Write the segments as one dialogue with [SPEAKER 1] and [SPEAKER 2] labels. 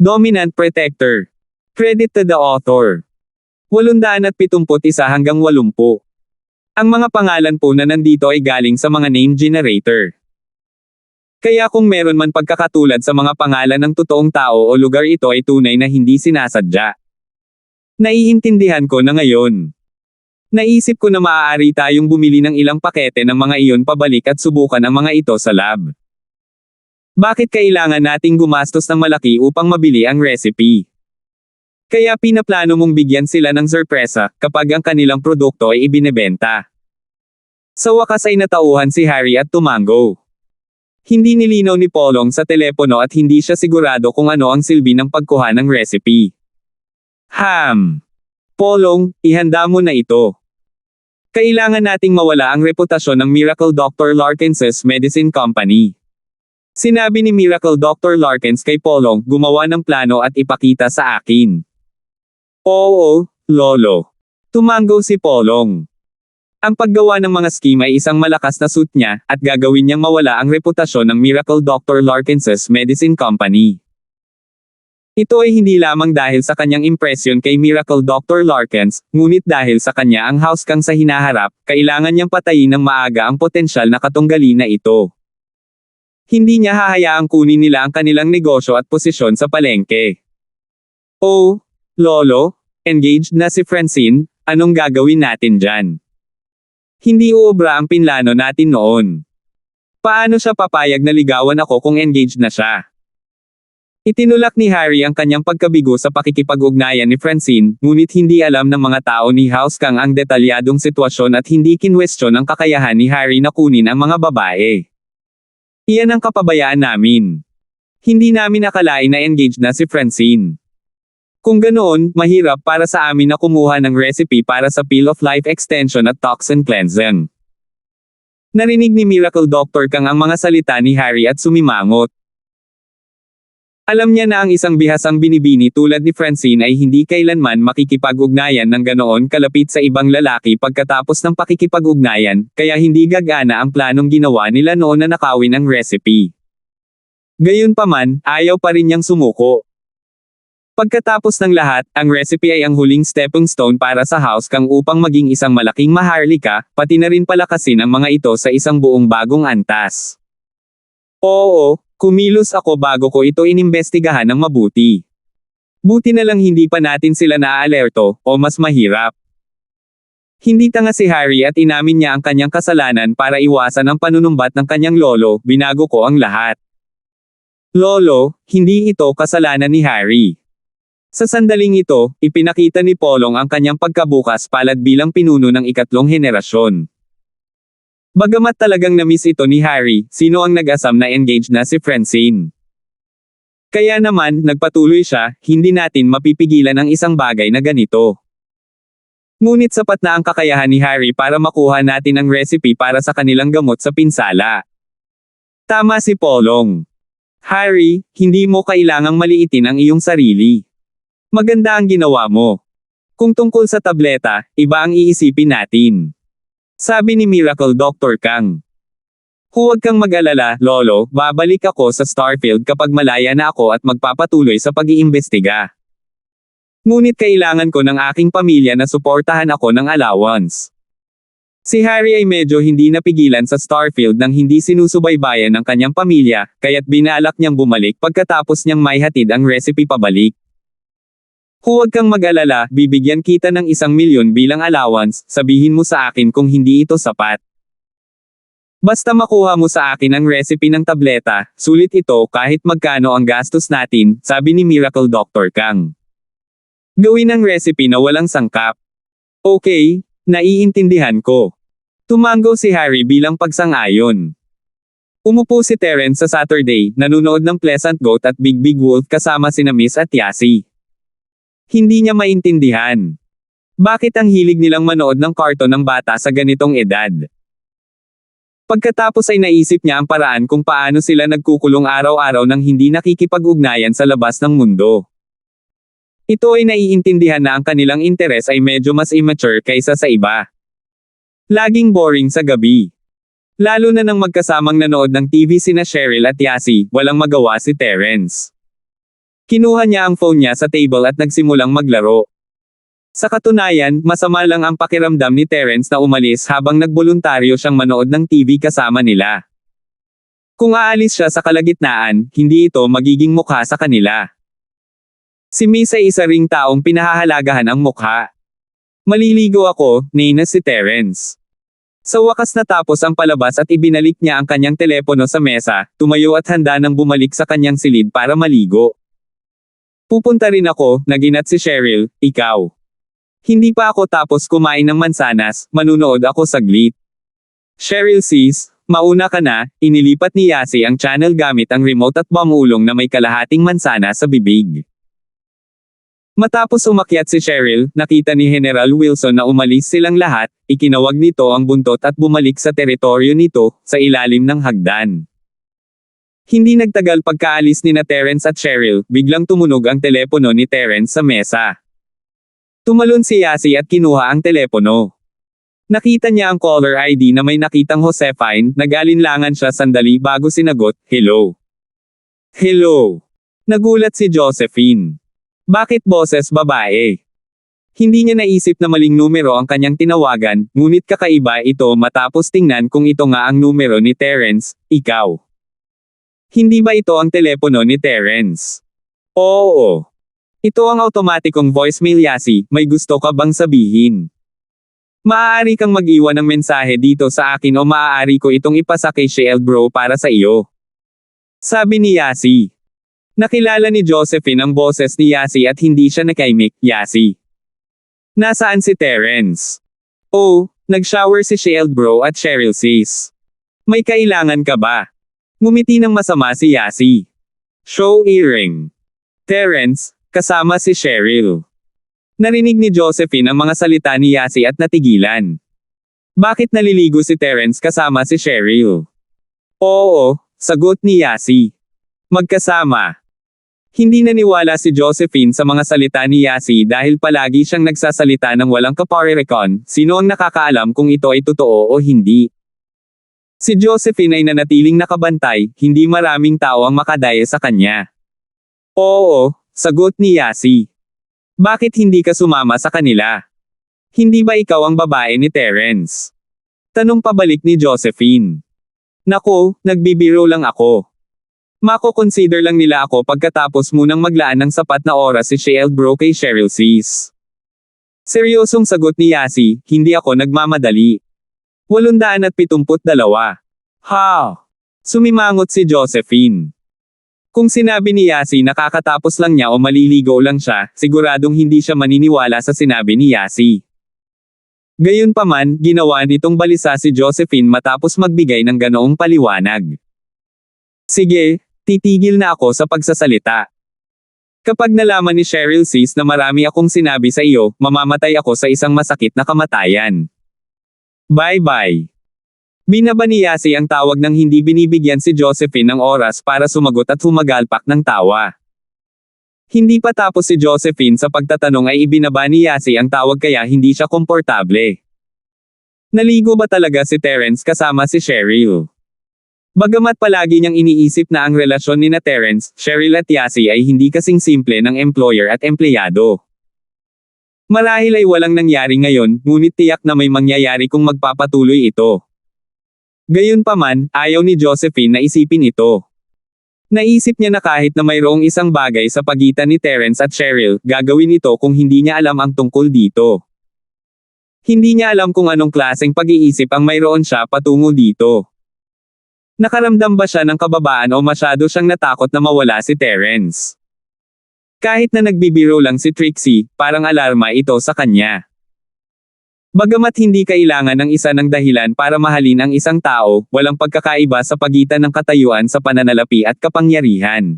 [SPEAKER 1] Dominant Protector. Credit to the author. 871 hanggang 80. Ang mga pangalan po na nandito ay galing sa mga name generator. Kaya kung meron man pagkakatulad sa mga pangalan ng totoong tao o lugar, ito ay tunay na hindi sinasadya. Naiintindihan ko na ngayon. Naisip ko na maaari tayong bumili ng ilang pakete ng mga iyon pabalik at subukan ang mga ito sa lab. Bakit kailangan nating gumastos ng malaki upang mabili ang recipe? Kaya pinaplano mong bigyan sila ng sorpresa kapag ang kanilang produkto ay ibinebenta. Sa wakas ay natauhan si Harry at tumango. Hindi nilinaw ni Polong sa telepono at hindi siya sigurado kung ano ang silbi ng pagkuha ng recipe. Polong, ihanda mo na ito. Kailangan nating mawala ang reputasyon ng Miracle Dr. Larkins' Medicine Company. Sinabi ni Miracle Dr. Larkins kay Polong, gumawa ng plano at ipakita sa akin. Oo, Lolo. Tumango si Polong. Ang paggawa ng mga scheme ay isang malakas na suit niya, at gagawin niyang mawala ang reputasyon ng Miracle Dr. Larkins' Medicine Company. Ito ay hindi lamang dahil sa kanyang impresyon kay Miracle Dr. Larkins, ngunit dahil sa kanya ang house kang sa hinaharap, kailangan niyang patayin ng maaga ang potensyal na katunggali na ito. Hindi niya hahayaang kunin nila ang kanilang negosyo at posisyon sa palengke. Oh, Lolo, engaged na si Francine, anong gagawin natin dyan? Hindi uubra ang pinlano natin noon. Paano siya papayag na ligawan ako kung engaged na siya? Itinulak ni Harry ang kanyang pagkabigo sa pakikipag-ugnayan ni Francine, ngunit hindi alam ng mga tao ni House Kang ang detalyadong sitwasyon at hindi kinwestiyon ang kakayahan ni Harry na kunin ang mga babae. Iyan ang kapabayaan namin. Hindi namin akalain na engaged na si Francine. Kung ganoon, mahirap para sa amin na kumuha ng recipe para sa Peel of Life Extension at Toxin Cleansing. Narinig ni Miracle Dr. Kang ang mga salita ni Harry at sumimangot. Alam niya na ang isang bihasang binibini tulad ni Francine ay hindi kailanman makikipag-ugnayan ng ganoon kalapit sa ibang lalaki pagkatapos ng pakikipag-ugnayan, kaya hindi gagana ang planong ginawa nila noon na nakawin ang recipe. Gayunpaman, ayaw pa rin niyang sumuko. Pagkatapos ng lahat, ang recipe ay ang huling stepping stone para sa House Kang upang maging isang malaking maharlika, pati na rin palakasin ang mga ito sa isang buong bagong antas. Oo, kumilos ako bago ko ito inimbestigahan ng mabuti. Buti na lang hindi pa natin sila naaalerto, o mas mahirap. Hindi tanga si Harry at inamin niya ang kanyang kasalanan para iwasan ang panunumbat ng kanyang lolo, binago ko ang lahat. Lolo, hindi ito kasalanan ni Harry. Sa sandaling ito, ipinakita ni Polong ang kanyang pagkabukas palad bilang pinuno ng ikatlong henerasyon. Bagamat talagang na-miss ito ni Harry, sino ang nag-asam na engaged na si Francine? Kaya naman, nagpatuloy siya, hindi natin mapipigilan ang isang bagay na ganito. Ngunit sapat na ang kakayahan ni Harry para makuha natin ang recipe para sa kanilang gamot sa pinsala. Tama si Polong. Harry, hindi mo kailangang maliitin ang iyong sarili. Maganda ang ginawa mo. Kung tungkol sa tableta, iba ang iisipin natin. Sabi ni Miracle Dr. Kang. Huwag kang mag-alala, Lolo, babalik ako sa Starfield kapag malaya na ako at magpapatuloy sa pag-iimbestiga. Ngunit kailangan ko ng aking pamilya na suportahan ako ng allowance. Si Harry ay medyo hindi napigilan sa Starfield nang hindi sinusubaybayan ng kanyang pamilya, kaya't binalak niyang bumalik pagkatapos niyang maihatid ang recipe pabalik. Huwag kang mag-alala, bibigyan kita ng 1,000,000 bilang allowance, sabihin mo sa akin kung hindi ito sapat. Basta makuha mo sa akin ang recipe ng tableta, sulit ito kahit magkano ang gastos natin, sabi ni Miracle Dr. Kang. Gawin ang recipe na walang sangkap. Okay, naiintindihan ko. Tumango si Harry bilang pagsang-ayon. Umupo si Terence sa Saturday, nanunood ng Pleasant Goat at Big Big Wolf kasama sina Miss at Yasi. Hindi niya maintindihan. Bakit ang hilig nilang manood ng karton ng bata sa ganitong edad? Pagkatapos ay naisip niya ang paraan kung paano sila nagkukulong araw-araw nang hindi nakikipag-ugnayan sa labas ng mundo. Ito ay naiintindihan na ang kanilang interes ay medyo mas immature kaysa sa iba. Laging boring sa gabi. Lalo na nang magkasamang nanood ng TV sina Cheryl at Yasi, walang magawa si Terence. Kinuha niya ang phone niya sa table at nagsimulang maglaro. Sa katunayan, masama lang ang pakiramdam ni Terence na umalis habang nagboluntaryo siyang manood ng TV kasama nila. Kung aalis siya sa kalagitnaan, hindi ito magiging mukha sa kanila. Si Miss ay isa ring taong pinahahalagahan ang mukha. Maliligo ako, nina si Terence. Sa wakas natapos ang palabas at ibinalik niya ang kanyang telepono sa mesa, tumayo at handa nang bumalik sa kanyang silid para maligo. Pupunta rin ako, naginat si Cheryl, ikaw. Hindi pa ako tapos kumain ng mansanas, manunood ako saglit. Cheryl sis, mauna ka na, inilipat ni Yasi ang channel gamit ang remote at bumulong na may kalahating mansana sa bibig. Matapos umakyat si Cheryl, nakita ni General Wilson na umalis silang lahat, ikinawag nito ang buntot at bumalik sa teritoryo nito, sa ilalim ng hagdan. Hindi nagtagal pagkaalis ni na Terence at Cheryl, biglang tumunog ang telepono ni Terence sa mesa. Tumalon si Yasi at kinuha ang telepono. Nakita niya ang caller ID na may nakitang Josephine, nag-alinlangan siya sandali bago sinagot, hello. Hello. Nagulat si Josephine. Bakit boses babae? Hindi niya naisip na maling numero ang kanyang tinawagan, ngunit kakaiba ito matapos tingnan kung ito nga ang numero ni Terence, ikaw. Hindi ba ito ang telepono ni Terence? Oo. Ito ang automatikong voicemail Yasi, may gusto ka bang sabihin? Maaari kang mag-iwan ng mensahe dito sa akin o maaari ko itong ipasa kay Shield Bro para sa iyo. Sabi ni Yasi. Nakilala ni Josephine ang boses ni Yasi at hindi siya nakaimik, Yasi. Nasaan si Terence? Oh, nag-shower si Shield Bro at Cheryl sis. May kailangan ka ba? Ngumiti ng masama si Yasi. Show earring. Terence, kasama si Cheryl. Narinig ni Josephine ang mga salita ni Yasi at natigilan. Bakit naliligo si Terence kasama si Cheryl? Oo, sagot ni Yasi. Magkasama. Hindi naniwala si Josephine sa mga salita ni Yasi dahil palagi siyang nagsasalita ng walang kaparerekon, sino ang nakakaalam kung ito ay totoo o hindi. Si Josephine ay nanatiling nakabantay, hindi maraming tao ang makadaya sa kanya. Oo, sagot ni Yasi. Bakit hindi ka sumama sa kanila? Hindi ba ikaw ang babae ni Terence? Tanong pabalik ni Josephine. Nako, nagbibiro lang ako. Mako-consider lang nila ako pagkatapos munang maglaan ng sapat na oras si Shield Bro kay Cheryl sis. Seryosong sagot ni Yasi, hindi ako nagmamadali. 872. Ha! Sumimangot si Josephine. Kung sinabi ni Yasi na kakatapos lang niya o maliligo lang siya, siguradong hindi siya maniniwala sa sinabi ni Yasi. Gayunpaman, ginawa nitong balisa si Josephine matapos magbigay ng ganoong paliwanag. Sige, titigil na ako sa pagsasalita. Kapag nalaman ni Cheryl sis na marami akong sinabi sa iyo, mamamatay ako sa isang masakit na kamatayan. Bye-bye. Binaba ni Yasi ang tawag nang hindi binibigyan si Josephine ng oras para sumagot at humagalpak ng tawa. Hindi pa tapos si Josephine sa pagtatanong ay ibinaba ni Yasi ang tawag kaya hindi siya komportable. Naligo ba talaga si Terence kasama si Cheryl? Bagamat palagi niyang iniisip na ang relasyon ni na Terence, Cheryl at Yasi ay hindi kasing simple ng employer at empleyado. Marahil ay walang nangyari ngayon, ngunit tiyak na may mangyayari kung magpapatuloy ito. Gayunpaman, ayaw ni Josephine na isipin ito. Naisip niya na kahit na mayroong isang bagay sa pagitan ni Terence at Cheryl, gagawin ito kung hindi niya alam ang tungkol dito. Hindi niya alam kung anong klaseng pag-iisip ang mayroon siya patungo dito. Nakaramdam ba siya ng kababaan o masyado siyang natakot na mawala si Terence? Kahit na nagbibiro lang si Trixie, parang alarma ito sa kanya. Bagamat hindi kailangan ng isa ng dahilan para mahalin ang isang tao, walang pagkakaiba sa pagitan ng katayuan sa pananalapi at kapangyarihan.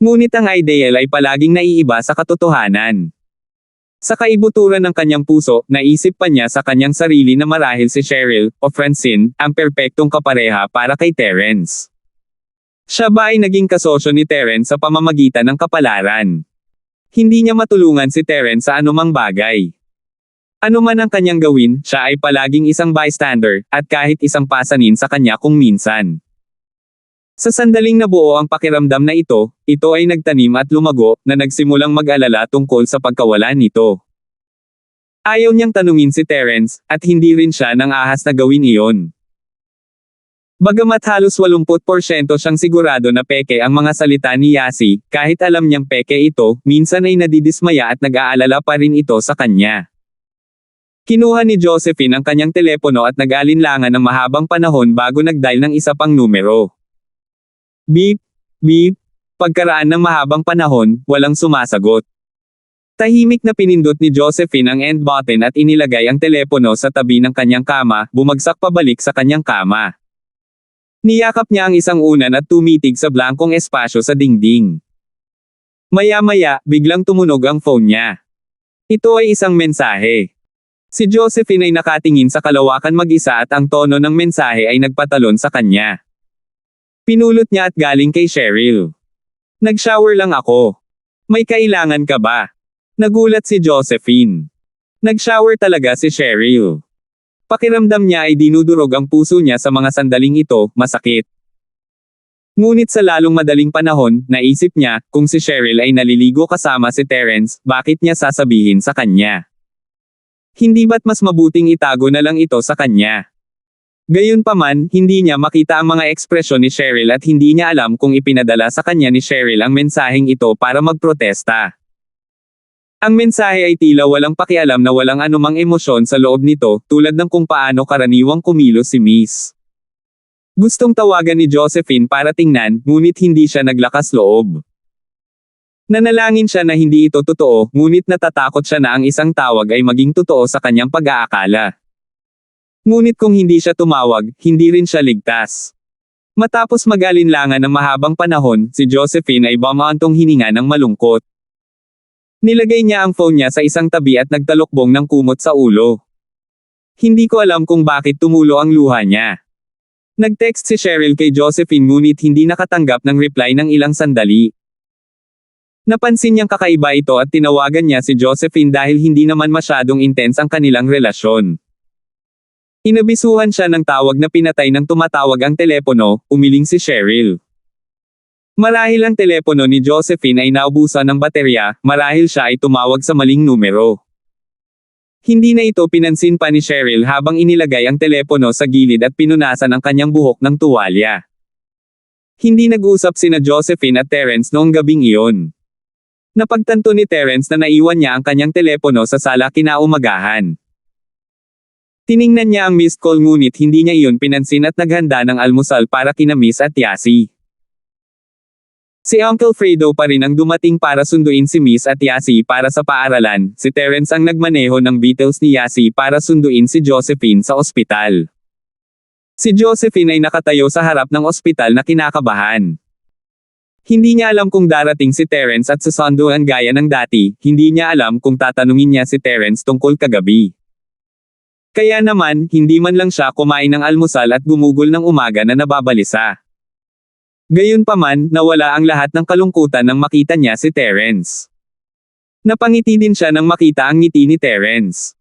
[SPEAKER 1] Ngunit ang ideal ay palaging naiiba sa katotohanan. Sa kaibuturan ng kanyang puso, naisip pa niya sa kanyang sarili na marahil si Cheryl, o Francine, ang perpektong kapareha para kay Terence. Siya ba ay naging kasosyo ni Terence sa pamamagitan ng kapalaran? Hindi niya matulungan si Terence sa anumang bagay. Ano man ang kanyang gawin, siya ay palaging isang bystander, at kahit isang pasanin sa kanya kung minsan. Sa sandaling nabuo ang pakiramdam na ito ay nagtanim at lumago, na nagsimulang mag-alala tungkol sa pagkawala nito. Ayaw niyang tanungin si Terence, at hindi rin siya nang ahas na gawin iyon. Bagamat halos 80% siyang sigurado na peke ang mga salita ni Yasi, kahit alam niyang peke ito, minsan ay nadidismaya at nag-aalala pa rin ito sa kanya. Kinuha ni Josephine ang kanyang telepono at nag-alinlangan ng mahabang panahon bago nag-dial ng isa pang numero. Beep, beep. Pagkaraan ng mahabang panahon, walang sumasagot. Tahimik na pinindot ni Josephine ang end button at inilagay ang telepono sa tabi ng kanyang kama, bumagsak pabalik sa kanyang kama. Niyakap niya ang isang unan at tumitig sa blankong espasyo sa dingding. Maya-maya, biglang tumunog ang phone niya. Ito ay isang mensahe. Si Josephine ay nakatingin sa kalawakan mag-isa at ang tono ng mensahe ay nagpatalon sa kanya. Pinulot niya at galing kay Cheryl. Nag-shower lang ako. May kailangan ka ba? Nagulat si Josephine. Nag-shower talaga si Cheryl. Pakiramdam niya ay dinudurog ang puso niya sa mga sandaling ito, masakit. Ngunit sa lalong madaling panahon, naisip niya, kung si Cheryl ay naliligo kasama si Terence, bakit niya sasabihin sa kanya? Hindi ba't mas mabuting itago na lang ito sa kanya? Gayunpaman, hindi niya makita ang mga ekspresyon ni Cheryl at hindi niya alam kung ipinadala sa kanya ni Cheryl ang mensaheng ito para magprotesta. Ang mensahe ay tila walang pakialam na walang anumang emosyon sa loob nito, tulad ng kung paano karaniwang kumilos si Miss. Gustong tawagan ni Josephine para tingnan, ngunit hindi siya naglakas loob. Nanalangin siya na hindi ito totoo, ngunit natatakot siya na ang isang tawag ay maging totoo sa kanyang pag-aakala. Ngunit kung hindi siya tumawag, hindi rin siya ligtas. Matapos mag-alinlangan ng mahabang panahon, si Josephine ay bumaantong hininga ng malungkot. Nilagay niya ang phone niya sa isang tabi at nagtalokbong ng kumot sa ulo. Hindi ko alam kung bakit tumulo ang luha niya. Nag-text si Cheryl kay Josephine ngunit hindi nakatanggap ng reply ng ilang sandali. Napansin niyang kakaiba ito at tinawagan niya si Josephine dahil hindi naman masyadong intense ang kanilang relasyon. Inabisuhan siya ng tawag na pinatay ng tumatawag ang telepono, umiling si Cheryl. Marahil ang telepono ni Josephine ay naubusan ng baterya, marahil siya ay tumawag sa maling numero. Hindi na ito pinansin pa ni Cheryl habang inilagay ang telepono sa gilid at pinunasan ang kanyang buhok ng tuwalya. Hindi nag-usap sina Josephine at Terence noong gabing iyon. Napagtanto ni Terence na naiwan niya ang kanyang telepono sa sala kinaumagahan. Tiningnan niya ang missed call ngunit hindi niya iyon pinansin at naghanda ng almusal para kina Miss at Yasi. Si Uncle Fredo pa rin ang dumating para sunduin si Miss at Yasi para sa paaralan, si Terence ang nagmaneho ng Beatles ni Yasi para sunduin si Josephine sa ospital. Si Josephine ay nakatayo sa harap ng ospital na kinakabahan. Hindi niya alam kung darating si Terence at susunduan gaya ng dati, hindi niya alam kung tatanungin niya si Terence tungkol kagabi. Kaya naman, hindi man lang siya kumain ng almusal at gumugol ng umaga na nababalisa. Gayunpaman, nawala ang lahat ng kalungkutan nang makita niya si Terence. Napangiti din siya nang makita ang ngiti ni Terence.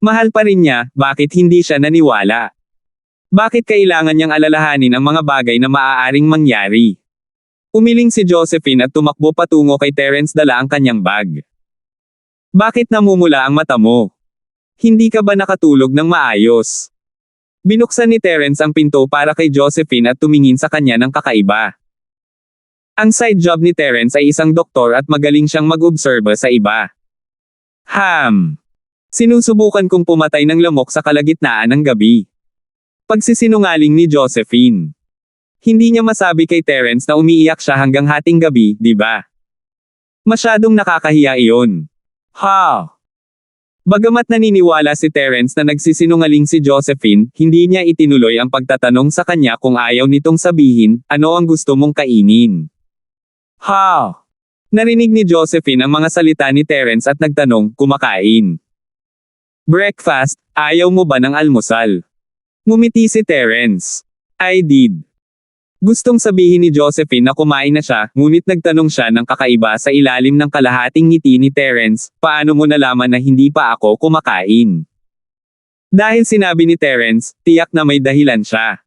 [SPEAKER 1] Mahal pa rin niya, bakit hindi siya naniwala? Bakit kailangan niyang alalahanin ang mga bagay na maaaring mangyari? Umiling si Josephine at tumakbo patungo kay Terence dala ang kanyang bag. Bakit namumula ang mata mo? Hindi ka ba nakatulog ng maayos? Binuksan ni Terence ang pinto para kay Josephine at tumingin sa kanya ng kakaiba. Ang side job ni Terence ay isang doktor at magaling siyang mag-obserba sa iba. Sinusubukan kong pumatay ng lamok sa kalagitnaan ng gabi. Pagsisinungaling ni Josephine. Hindi niya masabi kay Terence na umiiyak siya hanggang hating gabi, di ba? Masyadong nakakahiya iyon. Bagamat naniniwala si Terence na nagsisinungaling si Josephine, hindi niya itinuloy ang pagtatanong sa kanya kung ayaw nitong sabihin, ano ang gusto mong kainin. Narinig ni Josephine ang mga salita ni Terence at nagtanong, kumakain. Breakfast, ayaw mo ba ng almusal? Ngumiti si Terence. I did. Gustong sabihin ni Josephine na kumain na siya, ngunit nagtanong siya ng kakaiba sa ilalim ng kalahating ngiti ni Terence, paano mo nalaman na hindi pa ako kumakain? Dahil sinabi ni Terence, tiyak na may dahilan siya.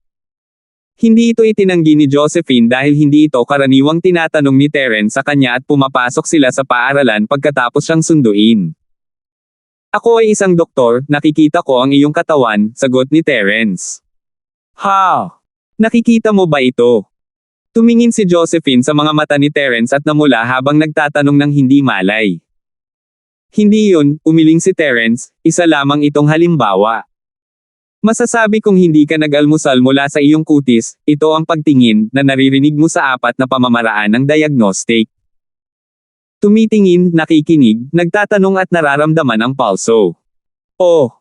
[SPEAKER 1] Hindi ito itinanggi ni Josephine dahil hindi ito karaniwang tinatanong ni Terence sa kanya at pumapasok sila sa paaralan pagkatapos siyang sunduin. Ako ay isang doktor, nakikita ko ang iyong katawan, sagot ni Terence. Ha? Nakikita mo ba ito? Tumingin si Josephine sa mga mata ni Terence at namula habang nagtatanong ng hindi malay. Hindi yun, umiling si Terence, isa lamang itong halimbawa. Masasabi kong hindi ka nag-almusal mula sa iyong kutis, ito ang pagtingin na naririnig mo sa apat na pamamaraan ng diagnostic. Tumitingin, nakikinig, nagtatanong at nararamdaman ang pulso. Oh!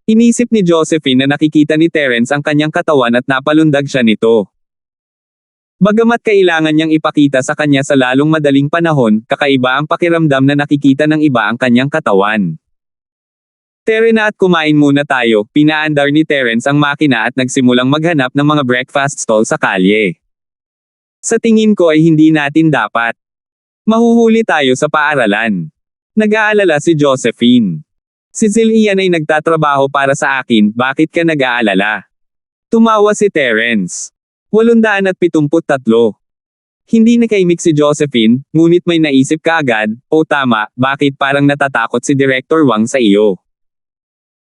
[SPEAKER 1] Inisip ni Josephine na nakikita ni Terence ang kanyang katawan at napalundag siya nito. Bagamat kailangan niyang ipakita sa kanya sa lalong madaling panahon, kakaiba ang pakiramdam na nakikita ng iba ang kanyang katawan. Tere na at kumain muna tayo, pinaandar ni Terence ang makina at nagsimulang maghanap ng mga breakfast stall sa kalye. Sa tingin ko ay hindi natin dapat. Mahuhuli tayo sa paaralan. Nag-aalala si Josephine. Si Zillian ay nagtatrabaho para sa akin, bakit ka nag-aalala? Tumawa si Terence. 873. Hindi nakaimik si Josephine, ngunit may naisip ka agad, o tama, bakit parang natatakot si Director Wang sa iyo?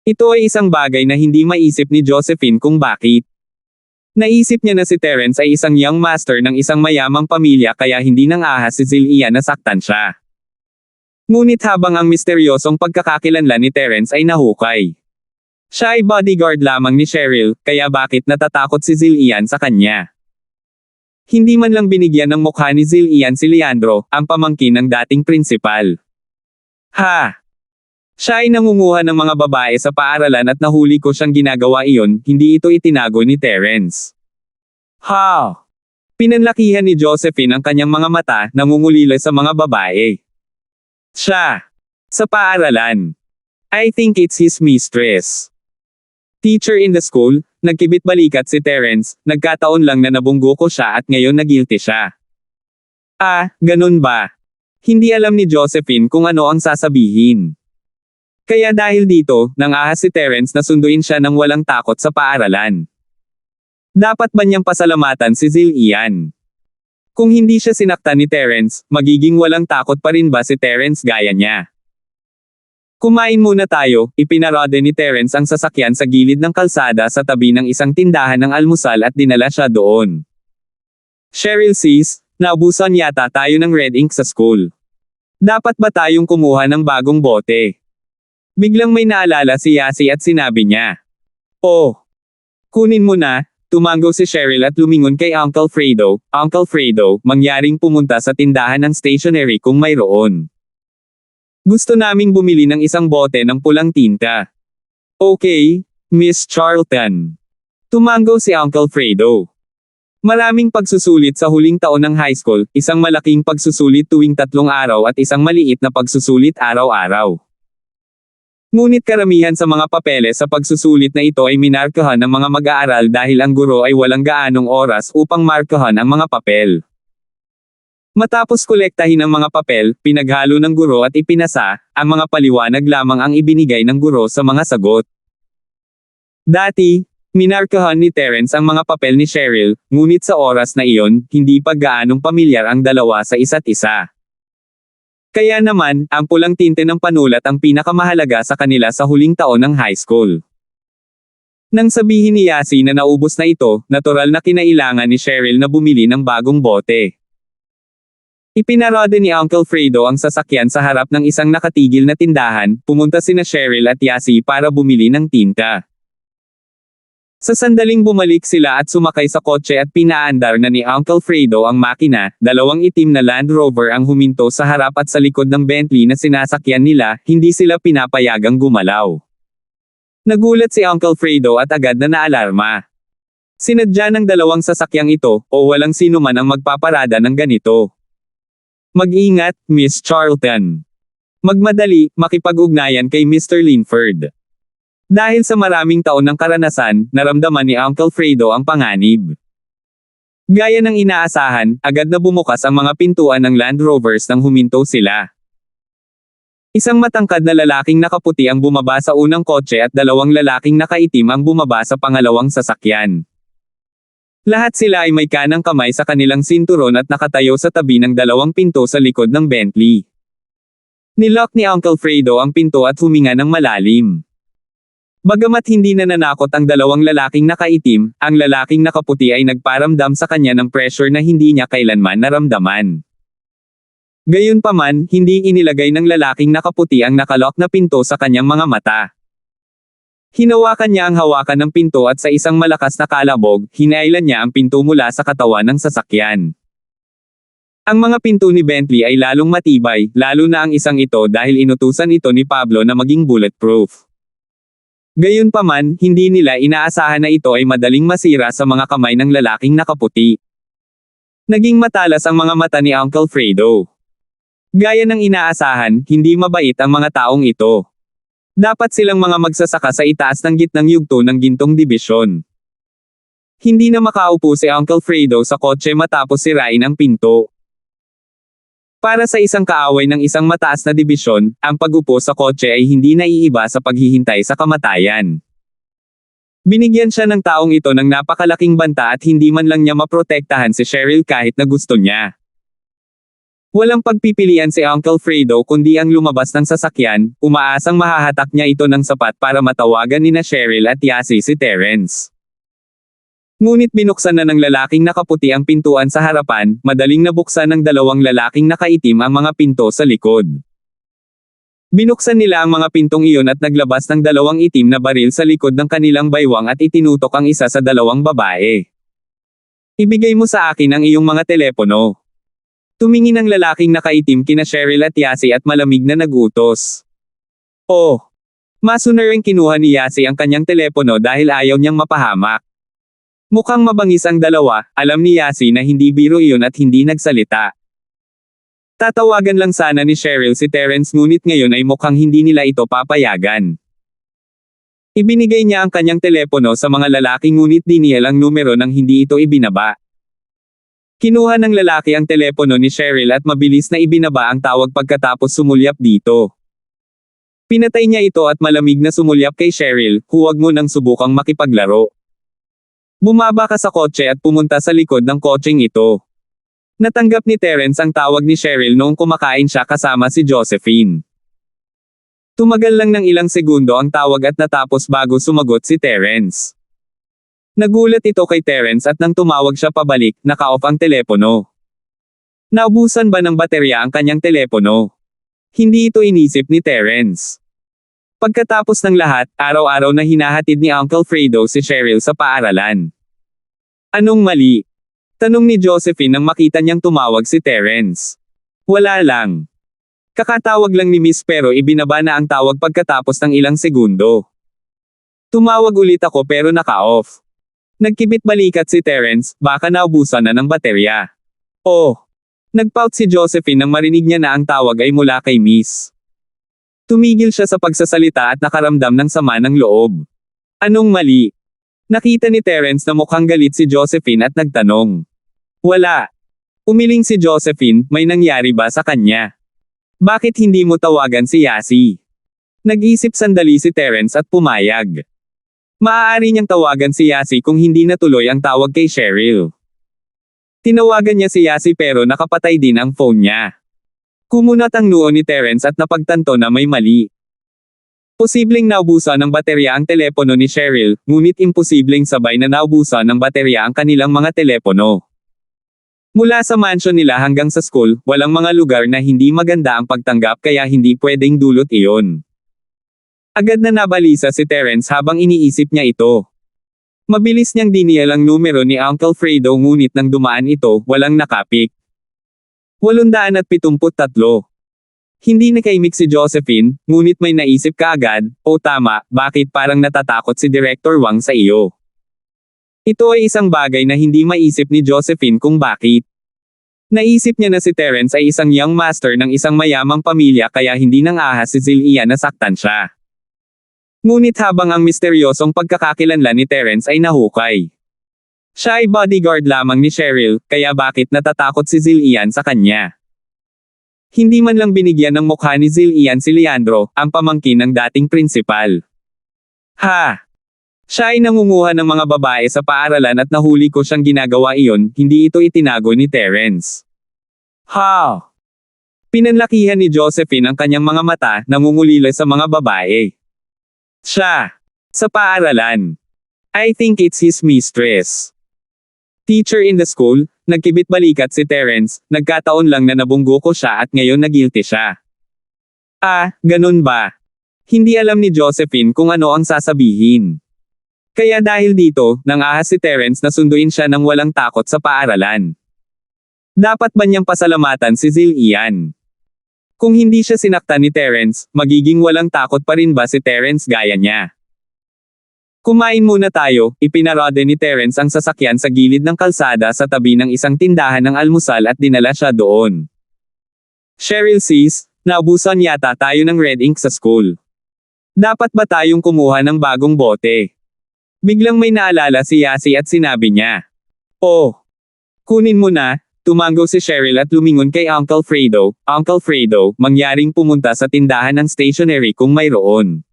[SPEAKER 1] Ito ay isang bagay na hindi maisip ni Josephine kung bakit. Naisip niya na si Terence ay isang young master ng isang mayamang pamilya kaya hindi nang ahas si Zillian na saktan siya. Ngunit habang ang misteryosong pagkakakilanlan ni Terence ay nahukay. Siya ay bodyguard lamang ni Cheryl, kaya bakit natatakot si Zillian sa kanya? Hindi man lang binigyan ng mukha ni Zillian si Leandro, ang pamangkin ng dating principal. Ha! Siya ay nangunguha ng mga babae sa paaralan at nahuli ko siyang ginagawa iyon, hindi ito itinago ni Terence. Ha! Pinanlakihan ni Josephine ang kanyang mga mata, nangungulila sa mga babae. Siya! Sa paaralan. I think it's his mistress. Teacher in the school, nagkibit-balikat si Terence, nagkataon lang na nabunggo ko siya at ngayon nagilty siya. Ah, ganun ba? Hindi alam ni Josephine kung ano ang sasabihin. Kaya dahil dito, nang ahas si Terence na sunduin siya ng walang takot sa paaralan. Dapat ba niyang pasalamatan si Zillian? Kung hindi siya sinaktan ni Terence, magiging walang takot pa rin ba si Terence gaya niya? Kumain muna tayo, ipinarode ni Terence ang sasakyan sa gilid ng kalsada sa tabi ng isang tindahan ng almusal at dinala siya doon. Cheryl sis, naubusan yata tayo ng red ink sa school. Dapat ba tayong kumuha ng bagong bote? Biglang may naalala si Yasi at sinabi niya. Oh! Kunin mo na, tumango si Cheryl at lumingon kay Uncle Fredo. Uncle Fredo, mangyaring pumunta sa tindahan ng stationery kung mayroon. Gusto naming bumili ng isang bote ng pulang tinta. Okay, Miss Charlton. Tumango si Uncle Fredo. Maraming pagsusulit sa huling taon ng high school, isang malaking pagsusulit tuwing 3 araw at isang maliit na pagsusulit araw-araw. Ngunit karamihan sa mga papeles sa pagsusulit na ito ay minarkahan ng mga mag-aaral dahil ang guro ay walang gaanong oras upang markahan ang mga papel. Matapos kolektahin ang mga papel, pinaghalo ng guro at ipinasa, ang mga paliwanag lamang ang ibinigay ng guro sa mga sagot. Dati, minarkahan ni Terence ang mga papel ni Cheryl, ngunit sa oras na iyon, hindi pa gaanong pamilyar ang dalawa sa isa't isa. Kaya naman, ang pulang tinte ng panulat ang pinakamahalaga sa kanila sa huling taon ng high school. Nang sabihin ni Yasi na naubos na ito, natural na kinailangan ni Cheryl na bumili ng bagong bote. Ipinarode ni Uncle Fredo ang sasakyan sa harap ng isang nakatigil na tindahan, pumunta sina Cheryl at Yasi para bumili ng tinta. Sa sandaling bumalik sila at sumakay sa kotse at pinaandar na ni Uncle Fredo ang makina, 2 itim na Land Rover ang huminto sa harap at sa likod ng Bentley na sinasakyan nila, hindi sila pinapayagang gumalaw. Nagulat si Uncle Fredo at agad na naalarma. Sinadya ng 2 sasakyang ito, o walang sino man ang magpaparada ng ganito. Mag-ingat, Miss Charlton. Magmadali, makipag-ugnayan kay Mr. Linford. Dahil sa maraming taon ng karanasan, naramdaman ni Uncle Fredo ang panganib. Gaya ng inaasahan, agad na bumukas ang mga pintuan ng Land Rovers nang huminto sila. Isang matangkad na lalaking nakaputi ang bumaba sa unang kotse at 2 lalaking nakaitim ang bumaba sa pangalawang sasakyan. Lahat sila ay may kanang kamay sa kanilang sinturon at nakatayo sa tabi ng dalawang pinto sa likod ng Bentley. Nilock ni Uncle Fredo ang pinto at huminga ng malalim. Bagamat hindi nananakot ang dalawang lalaking nakaitim, ang lalaking nakaputi ay nagparamdam sa kanya ng pressure na hindi niya kailanman naramdaman. Gayunpaman, hindi inilagay ng lalaking nakaputi ang nakalock na pinto sa kanyang mga mata. Hinawakan niya ang hawakan ng pinto at sa isang malakas na kalabog, hinailan niya ang pinto mula sa katawan ng sasakyan. Ang mga pinto ni Bentley ay lalong matibay, lalo na ang isang ito dahil inutusan ito ni Pablo na maging bulletproof. Gayunpaman, hindi nila inaasahan na ito ay madaling masira sa mga kamay ng lalaking nakaputi. Naging matalas ang mga mata ni Uncle Fredo. Gaya ng inaasahan, hindi mabait ang mga taong ito. Dapat silang mga magsasaka sa itaas ng gitnang yugto ng gintong dibisyon. Hindi na makaupo si Uncle Fredo sa kotse matapos sirain ang pinto. Para sa isang kaaway ng isang mataas na dibisyon, ang pag-upo sa kotse ay hindi naiiba sa paghihintay sa kamatayan. Binigyan siya ng taong ito ng napakalaking banta at hindi man lang niya maprotektahan si Cheryl kahit na gusto niya. Walang pagpipilian si Uncle Fredo kundi ang lumabas ng sasakyan, umaasang mahahatak niya ito ng sapat para matawagan nina Cheryl at Yasi si Terence. Ngunit binuksan na ng lalaking nakaputi ang pintuan sa harapan, madaling nabuksan ng dalawang lalaking nakaitim ang mga pinto sa likod. Binuksan nila ang mga pintong iyon at naglabas ng dalawang itim na baril sa likod ng kanilang baywang at itinutok ang isa sa dalawang babae. Ibigay mo sa akin ang iyong mga telepono. Tumingin ang lalaking nakaitim kina Cheryl at Yasi at malamig na nagutos. Oh! Masunaring kinuha ni Yasi ang kanyang telepono dahil ayaw niyang mapahamak. Mukhang mabangis ang dalawa, alam ni Yasi na hindi biro iyon at hindi nagsalita. Tatawagan lang sana ni Cheryl si Terence ngunit ngayon ay mukhang hindi nila ito papayagan. Ibinigay niya ang kanyang telepono sa mga lalaki ngunit dinihal ang numero nang hindi ito ibinaba. Kinuha ng lalaki ang telepono ni Cheryl at mabilis na ibinaba ang tawag pagkatapos sumulyap dito. Pinatay niya ito at malamig na sumulyap kay Cheryl, huwag mo nang subukang makipaglaro. Bumaba ka sa kotse at pumunta sa likod ng kotseng ito. Natanggap ni Terence ang tawag ni Cheryl noong kumakain siya kasama si Josephine. Tumagal lang ng ilang segundo ang tawag at natapos bago sumagot si Terence. Nagulat ito kay Terence at nang tumawag siya pabalik, naka-off ang telepono. Naubusan ba ng baterya ang kanyang telepono? Hindi ito inisip ni Terence. Pagkatapos ng lahat, araw-araw na hinahatid ni Uncle Fredo si Cheryl sa paaralan. Anong mali? Tanong ni Josephine nang makita niyang tumawag si Terence. Wala lang. Kakatawag lang ni Miss pero ibinaba na ang tawag pagkatapos ng ilang segundo. Tumawag ulit ako pero naka-off. Nagkibit balikat si Terence, baka naubusan na ng baterya. Oh! Nagpout si Josephine nang marinig niya na ang tawag ay mula kay Miss. Tumigil siya sa pagsasalita at nakaramdam ng sama ng loob. Anong mali? Nakita ni Terence na mukhang galit si Josephine at nagtanong. Wala. Umiling si Josephine, may nangyari ba sa kanya? Bakit hindi mo tawagan si Yasi? Nag-isip sandali si Terence at pumayag. Maaari niyang tawagan si Yasi kung hindi natuloy ang tawag kay Cheryl. Tinawagan niya si Yasi pero nakapatay din ang phone niya. Kumunat ang noo ni Terence at napagtanto na may mali. Posibleng naubusan ng baterya ang telepono ni Cheryl, ngunit imposibleng sabay na naubusan ng baterya ang kanilang mga telepono. Mula sa mansion nila hanggang sa school, walang mga lugar na hindi maganda ang pagtanggap kaya hindi pwedeng dulot iyon. Agad na nabalisa si Terence habang iniisip niya ito. Mabilis niyang diniyal ang numero ni Uncle Fredo ngunit nang dumaan ito, walang nakapik. 873. Hindi nakaimik si Josephine, ngunit may naisip kaagad, o tama, bakit parang natatakot si Director Wang sa iyo? Ito ay isang bagay na hindi maisip ni Josephine kung bakit. Naisip niya na si Terence ay isang young master ng isang mayamang pamilya kaya hindi nang ahas si Zillia na saktan siya. Ngunit habang ang misteryosong pagkakakilanlan ni Terence ay nahukay. Siya ay bodyguard lamang ni Cheryl, kaya bakit natatakot si Zillian sa kanya? Hindi man lang binigyan ng mukha ni Zillian si Leandro, ang pamangkin ng dating prinsipal. Ha! Siya ay nangunguha ng mga babae sa paaralan at nahuli ko siyang ginagawa iyon, hindi ito itinago ni Terence. How? Pinanlakihan ni Josephine ang kanyang mga mata, nangungulila sa mga babae. Siya. Sa paaralan. I think it's his mistress. Teacher in the school, nagkibit-balikat si Terence, nagkataon lang na nabunggo ko siya at ngayon nagilty siya. Ah, ganun ba? Hindi alam ni Josephine kung ano ang sasabihin. Kaya dahil dito, nangahas si Terence na sunduin siya ng walang takot sa paaralan. Dapat ba niyang pasalamatan si Zillian? Kung hindi siya sinaktan ni Terence, magiging walang takot pa rin ba si Terence gaya niya? Kumain muna tayo, ipinarode ni Terence ang sasakyan sa gilid ng kalsada sa tabi ng isang tindahan ng almusal at dinala siya doon. Cheryl sis, naubusan yata tayo ng red ink sa school. Dapat ba tayong kumuha ng bagong bote? Biglang may naalala si Yasi at sinabi niya. Oh, kunin mo na, tumango si Cheryl at lumingon kay Uncle Fredo. Uncle Fredo, mangyaring pumunta sa tindahan ng stationery kung mayroon.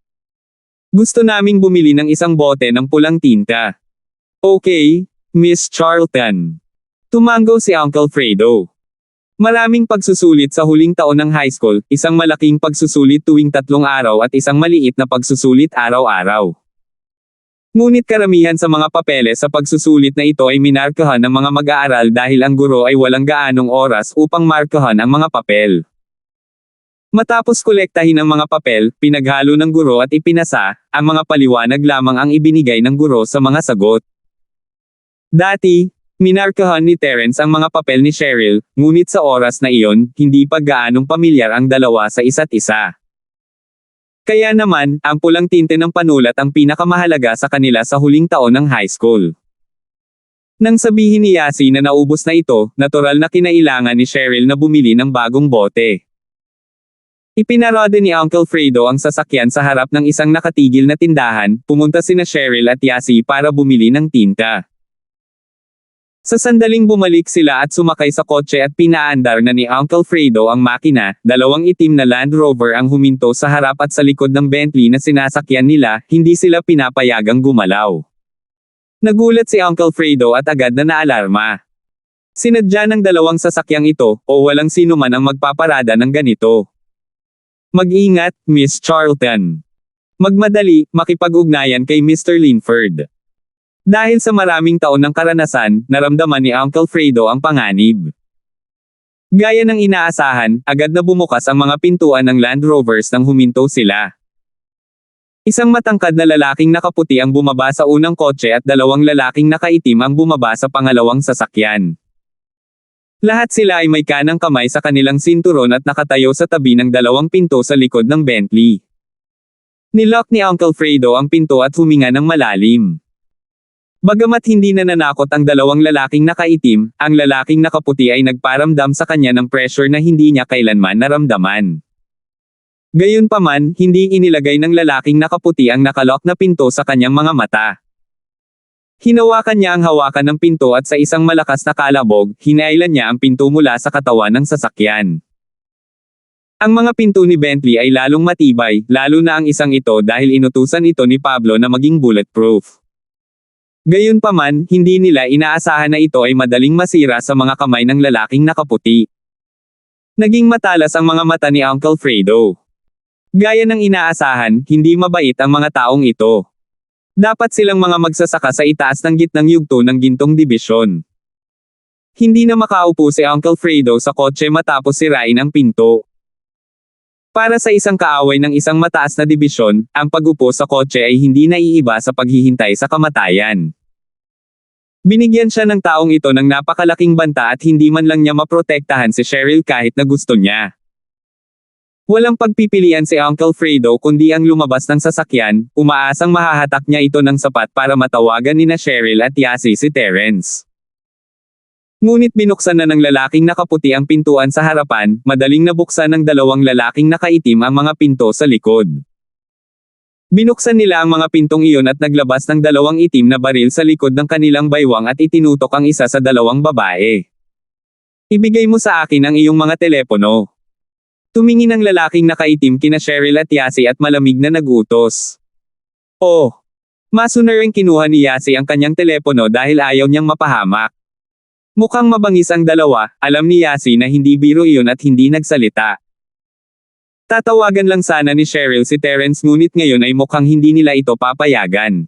[SPEAKER 1] Gusto naming bumili ng isang bote ng pulang tinta. Okay, Miss Charlton. Tumango si Uncle Fredo. Maraming pagsusulit sa huling taon ng high school, isang malaking pagsusulit tuwing 3 araw at isang maliit na pagsusulit araw-araw. Ngunit karamihan sa mga papeles sa pagsusulit na ito ay minarkahan ng mga mag-aaral dahil ang guro ay walang gaanong oras upang markahan ang mga papel. Matapos kolektahin ang mga papel, pinaghalo ng guro at ipinasa, ang mga paliwanag lamang ang ibinigay ng guro sa mga sagot. Dati, minarkahan ni Terence ang mga papel ni Cheryl, ngunit sa oras na iyon, hindi pa gaanong pamilyar ang dalawa sa isa't isa. Kaya naman, ang pulang tinte ng panulat ang pinakamahalaga sa kanila sa huling taon ng high school. Nang sabihin ni Yasi na naubos na ito, natural na kinailangan ni Cheryl na bumili ng bagong bote. Ipinarode ni Uncle Fredo ang sasakyan sa harap ng isang nakatigil na tindahan, pumunta sina Cheryl at Yasi para bumili ng tinta. Sa sandaling bumalik sila at sumakay sa kotse at pinaandar na ni Uncle Fredo ang makina, 2 itim na Land Rover ang huminto sa harap at sa likod ng Bentley na sinasakyan nila, hindi sila pinapayagang gumalaw. Nagulat si Uncle Fredo at agad na naalarma. Sinadya ng 2 sasakyang ito, o walang sino man ang magpaparada ng ganito. Mag-ingat, Miss Charlton. Magmadali, makipag-ugnayan kay Mr. Linford. Dahil sa maraming taon ng karanasan, naramdaman ni Uncle Fredo ang panganib. Gaya ng inaasahan, agad na bumukas ang mga pintuan ng Land Rovers nang huminto sila. Isang matangkad na lalaking nakaputi ang bumaba sa unang kotse at 2 lalaking nakaitim ang bumaba sa pangalawang sasakyan. Lahat sila ay may kanang kamay sa kanilang sinturon at nakatayo sa tabi ng 2 pinto sa likod ng Bentley. Nilock ni Uncle Fredo ang pinto at huminga ng malalim. Bagamat hindi na nanakot ang 2 lalaking nakaitim, ang lalaking nakaputi ay nagparamdam sa kanya ng pressure na hindi niya kailanman naramdaman. Gayunpaman, hindi inilagay ng lalaking nakaputi ang nakalock na pinto sa kanyang mga mata. Hinawakan niya ang hawakan ng pinto at sa isang malakas na kalabog, hinailan niya ang pinto mula sa katawan ng sasakyan. Ang mga pinto ni Bentley ay lalong matibay, lalo na ang isang ito dahil inutusan ito ni Pablo na maging bulletproof. Gayunpaman, hindi nila inaasahan na ito ay madaling masira sa mga kamay ng lalaking nakaputi. Naging matalas ang mga mata ni Uncle Fredo. Gaya ng inaasahan, hindi mabait ang mga taong ito. Dapat silang mga magsasaka sa itaas ng gitnang yugto ng gintong dibisyon. Hindi na makaupo si Uncle Fredo sa kotse matapos sirain ang pinto. Para sa isang kaaway ng isang mataas na dibisyon, ang pag-upo sa kotse ay hindi naiiba sa paghihintay sa kamatayan. Binigyan siya ng taong ito ng napakalaking banta at hindi man lang niya maprotektahan si Cheryl kahit na gusto niya. Walang pagpipilian si Uncle Fredo kundi ang lumabas ng sasakyan, umaasang mahahatak niya ito ng sapat para matawagan nina Cheryl at Yasi si Terence. Ngunit binuksan na ng lalaking nakaputi ang pintuan sa harapan, madaling nabuksan ng 2 lalaking nakaitim ang mga pinto sa likod. Binuksan nila ang mga pintong iyon at naglabas ng 2 itim na baril sa likod ng kanilang baywang at itinutok ang isa sa 2 babae. Ibigay mo sa akin ang iyong mga telepono. Tumingin ang lalaking nakaitim kina Cheryl at Yasi at malamig na nagutos. Oh! Masunereng kinuha ni Yasi ang kanyang telepono dahil ayaw niyang mapahamak. Mukhang mabangis ang dalawa, alam ni Yasi na hindi biro iyon at hindi nagsalita. Tatawagan lang sana ni Cheryl si Terence ngunit ngayon ay mukhang hindi nila ito papayagan.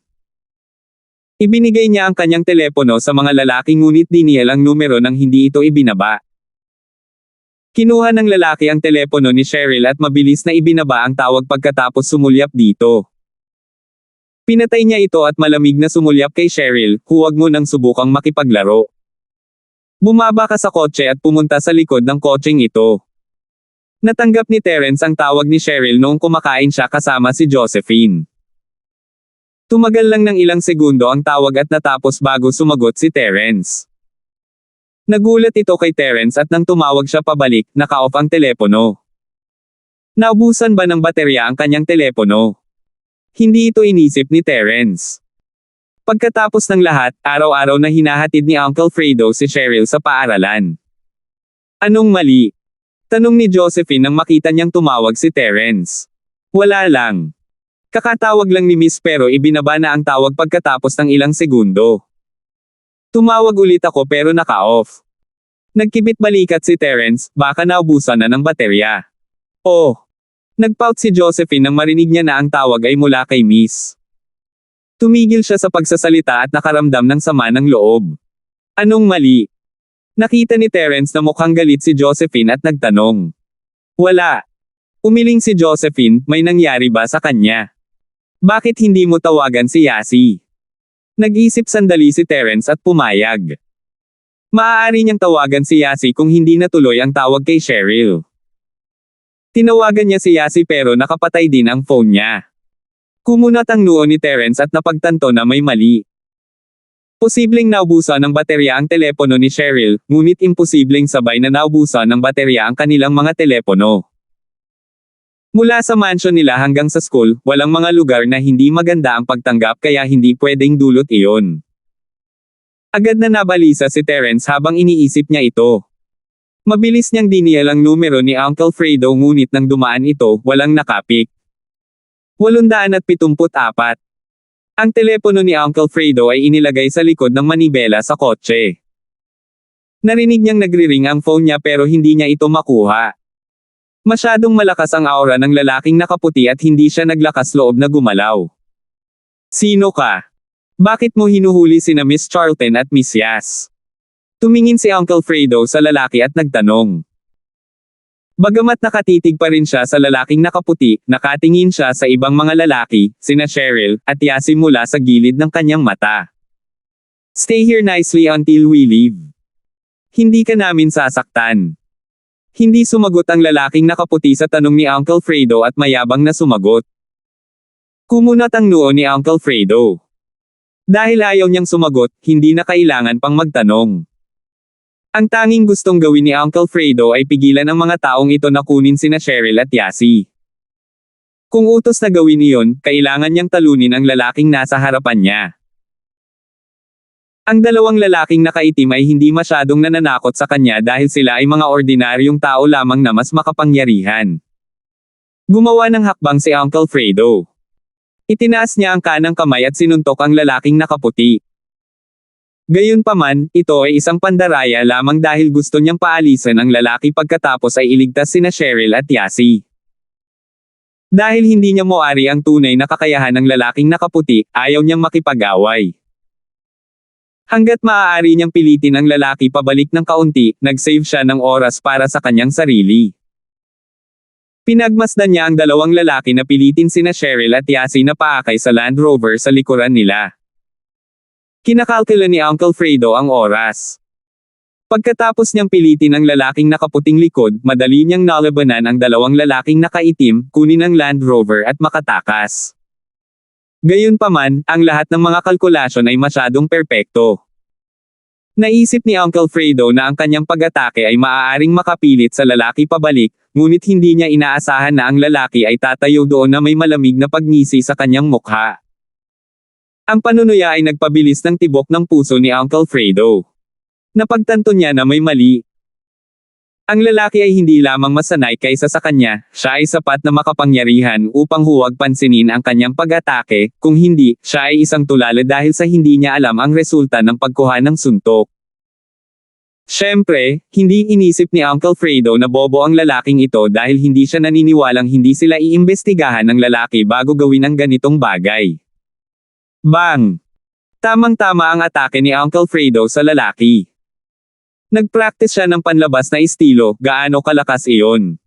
[SPEAKER 1] Ibinigay niya ang kanyang telepono sa mga lalaki ngunit diniyal ang numero nang hindi ito ibinaba. Kinuha ng lalaki ang telepono ni Cheryl at mabilis na ibinaba ang tawag pagkatapos sumulyap dito. Pinatay niya ito at malamig na sumulyap kay Cheryl, huwag mo nang subukang makipaglaro. Bumaba ka sa kotse at pumunta sa likod ng kotseng ito. Natanggap ni Terence ang tawag ni Cheryl noong kumakain siya kasama si Josephine. Tumagal lang ng ilang segundo ang tawag at natapos bago sumagot si Terence. Nagulat ito kay Terence at nang tumawag siya pabalik, naka-off ang telepono. Naubusan ba ng baterya ang kanyang telepono? Hindi ito inisip ni Terence. Pagkatapos ng lahat, araw-araw na hinahatid ni Uncle Fredo si Cheryl sa paaralan. Anong mali? Tanong ni Josephine nang makita niyang tumawag si Terence. Wala lang. Kakatawag lang ni Miss pero ibinaba na ang tawag pagkatapos ng ilang segundo. Tumawag ulit ako pero naka-off. Nagkibit balikat si Terence, baka naubusan na ng baterya. Oh. Nagpout si Josephine nang marinig niya na ang tawag ay mula kay Miss. Tumigil siya sa pagsasalita at nakaramdam ng sama ng loob. Anong mali? Nakita ni Terence na mukhang galit si Josephine at nagtanong. Wala. Umiling si Josephine, may nangyari ba sa kanya? Bakit hindi mo tawagan si Yasi? Nag-isip sandali si Terence at pumayag. Maaari niyang tawagan si Yasi kung hindi natuloy ang tawag kay Cheryl. Tinawagan niya si Yasi pero nakapatay din ang phone niya. Kumunat ang noo ni Terence at napagtanto na may mali. Posibleng naubusan ng baterya ang telepono ni Cheryl, ngunit imposibleng sabay na naubusan ng baterya ang kanilang mga telepono. Mula sa mansion nila hanggang sa school, walang mga lugar na hindi maganda ang pagtanggap kaya hindi pwedeng dulot iyon. Agad na nabalisa si Terence habang iniisip niya ito. Mabilis niyang diniyal ang numero ni Uncle Fredo ngunit nang dumaan ito, walang nakapik. 874. Ang telepono ni Uncle Fredo ay inilagay sa likod ng manibela sa kotse. Narinig niyang nagri-ring ang phone niya pero hindi niya ito makuha. Masyadong malakas ang aura ng lalaking nakaputi at hindi siya naglakas loob na gumalaw. Sino ka? Bakit mo hinuhuli sina Miss Charlton at Miss Yas? Tumingin si Uncle Fredo sa lalaki at nagtanong. Bagamat nakatitig pa rin siya sa lalaking nakaputi, nakatingin siya sa ibang mga lalaki, sina Cheryl, at Yasi mula sa gilid ng kanyang mata. Stay here nicely until we leave. Hindi ka namin sasaktan. Hindi sumagot ang lalaking nakaputi sa tanong ni Uncle Fredo at mayabang na sumagot. Kumunat ang noo ni Uncle Fredo. Dahil ayaw niyang sumagot, hindi na kailangan pang magtanong. Ang tanging gustong gawin ni Uncle Fredo ay pigilan ang mga taong ito na kunin sina Cheryl at Yasi. Kung utos na gawin iyon, kailangan niyang talunin ang lalaking nasa harapan niya. Ang dalawang lalaking nakaitim ay hindi masyadong nananakot sa kanya dahil sila ay mga ordinaryong tao lamang na mas makapangyarihan. Gumawa ng hakbang si Uncle Fredo. Itinaas niya ang kanang kamay at sinuntok ang lalaking nakaputi. Gayunpaman, ito ay isang pandaraya lamang dahil gusto niyang paalisan ang lalaki pagkatapos ay iligtas sina Cheryl at Yasi. Dahil hindi niya moari ang tunay na kakayahan ng lalaking nakaputi, ayaw niyang makipag-away. Hanggat maaari niyang pilitin ang lalaki pabalik ng kaunti, nag-save siya ng oras para sa kanyang sarili. Pinagmasdan niya ang dalawang lalaki na pilitin sina Cheryl at Yasi na paakay sa Land Rover sa likuran nila. Kinakalkula ni Uncle Fredo ang oras. Pagkatapos niyang pilitin ang lalaking nakaputing likod, madali niyang nalabanan ang dalawang lalaking nakaitim, kunin ang Land Rover at makatakas. Gayunpaman, ang lahat ng mga kalkulasyon ay masyadong perpekto. Naisip ni Uncle Fredo na ang kanyang pag-atake ay maaaring makapilit sa lalaki pabalik, ngunit hindi niya inaasahan na ang lalaki ay tatayo doon na may malamig na pagngisi sa kanyang mukha. Ang panunuya ay nagpabilis ng tibok ng puso ni Uncle Fredo. Napagtanto niya na may mali. Ang lalaki ay hindi lamang masanay kaysa sa kanya, siya ay sapat na makapangyarihan upang huwag pansinin ang kanyang pag-atake, kung hindi, siya ay isang tulala dahil sa hindi niya alam ang resulta ng pagkuha ng suntok. Siyempre, hindi inisip ni Uncle Fredo na bobo ang lalaking ito dahil hindi siya naniniwalang hindi sila iimbestigahan ng lalaki bago gawin ang ganitong bagay. Bang! Tamang-tama ang atake ni Uncle Fredo sa lalaki. Nag-practice siya ng panlabas na estilo, gaano kalakas iyon.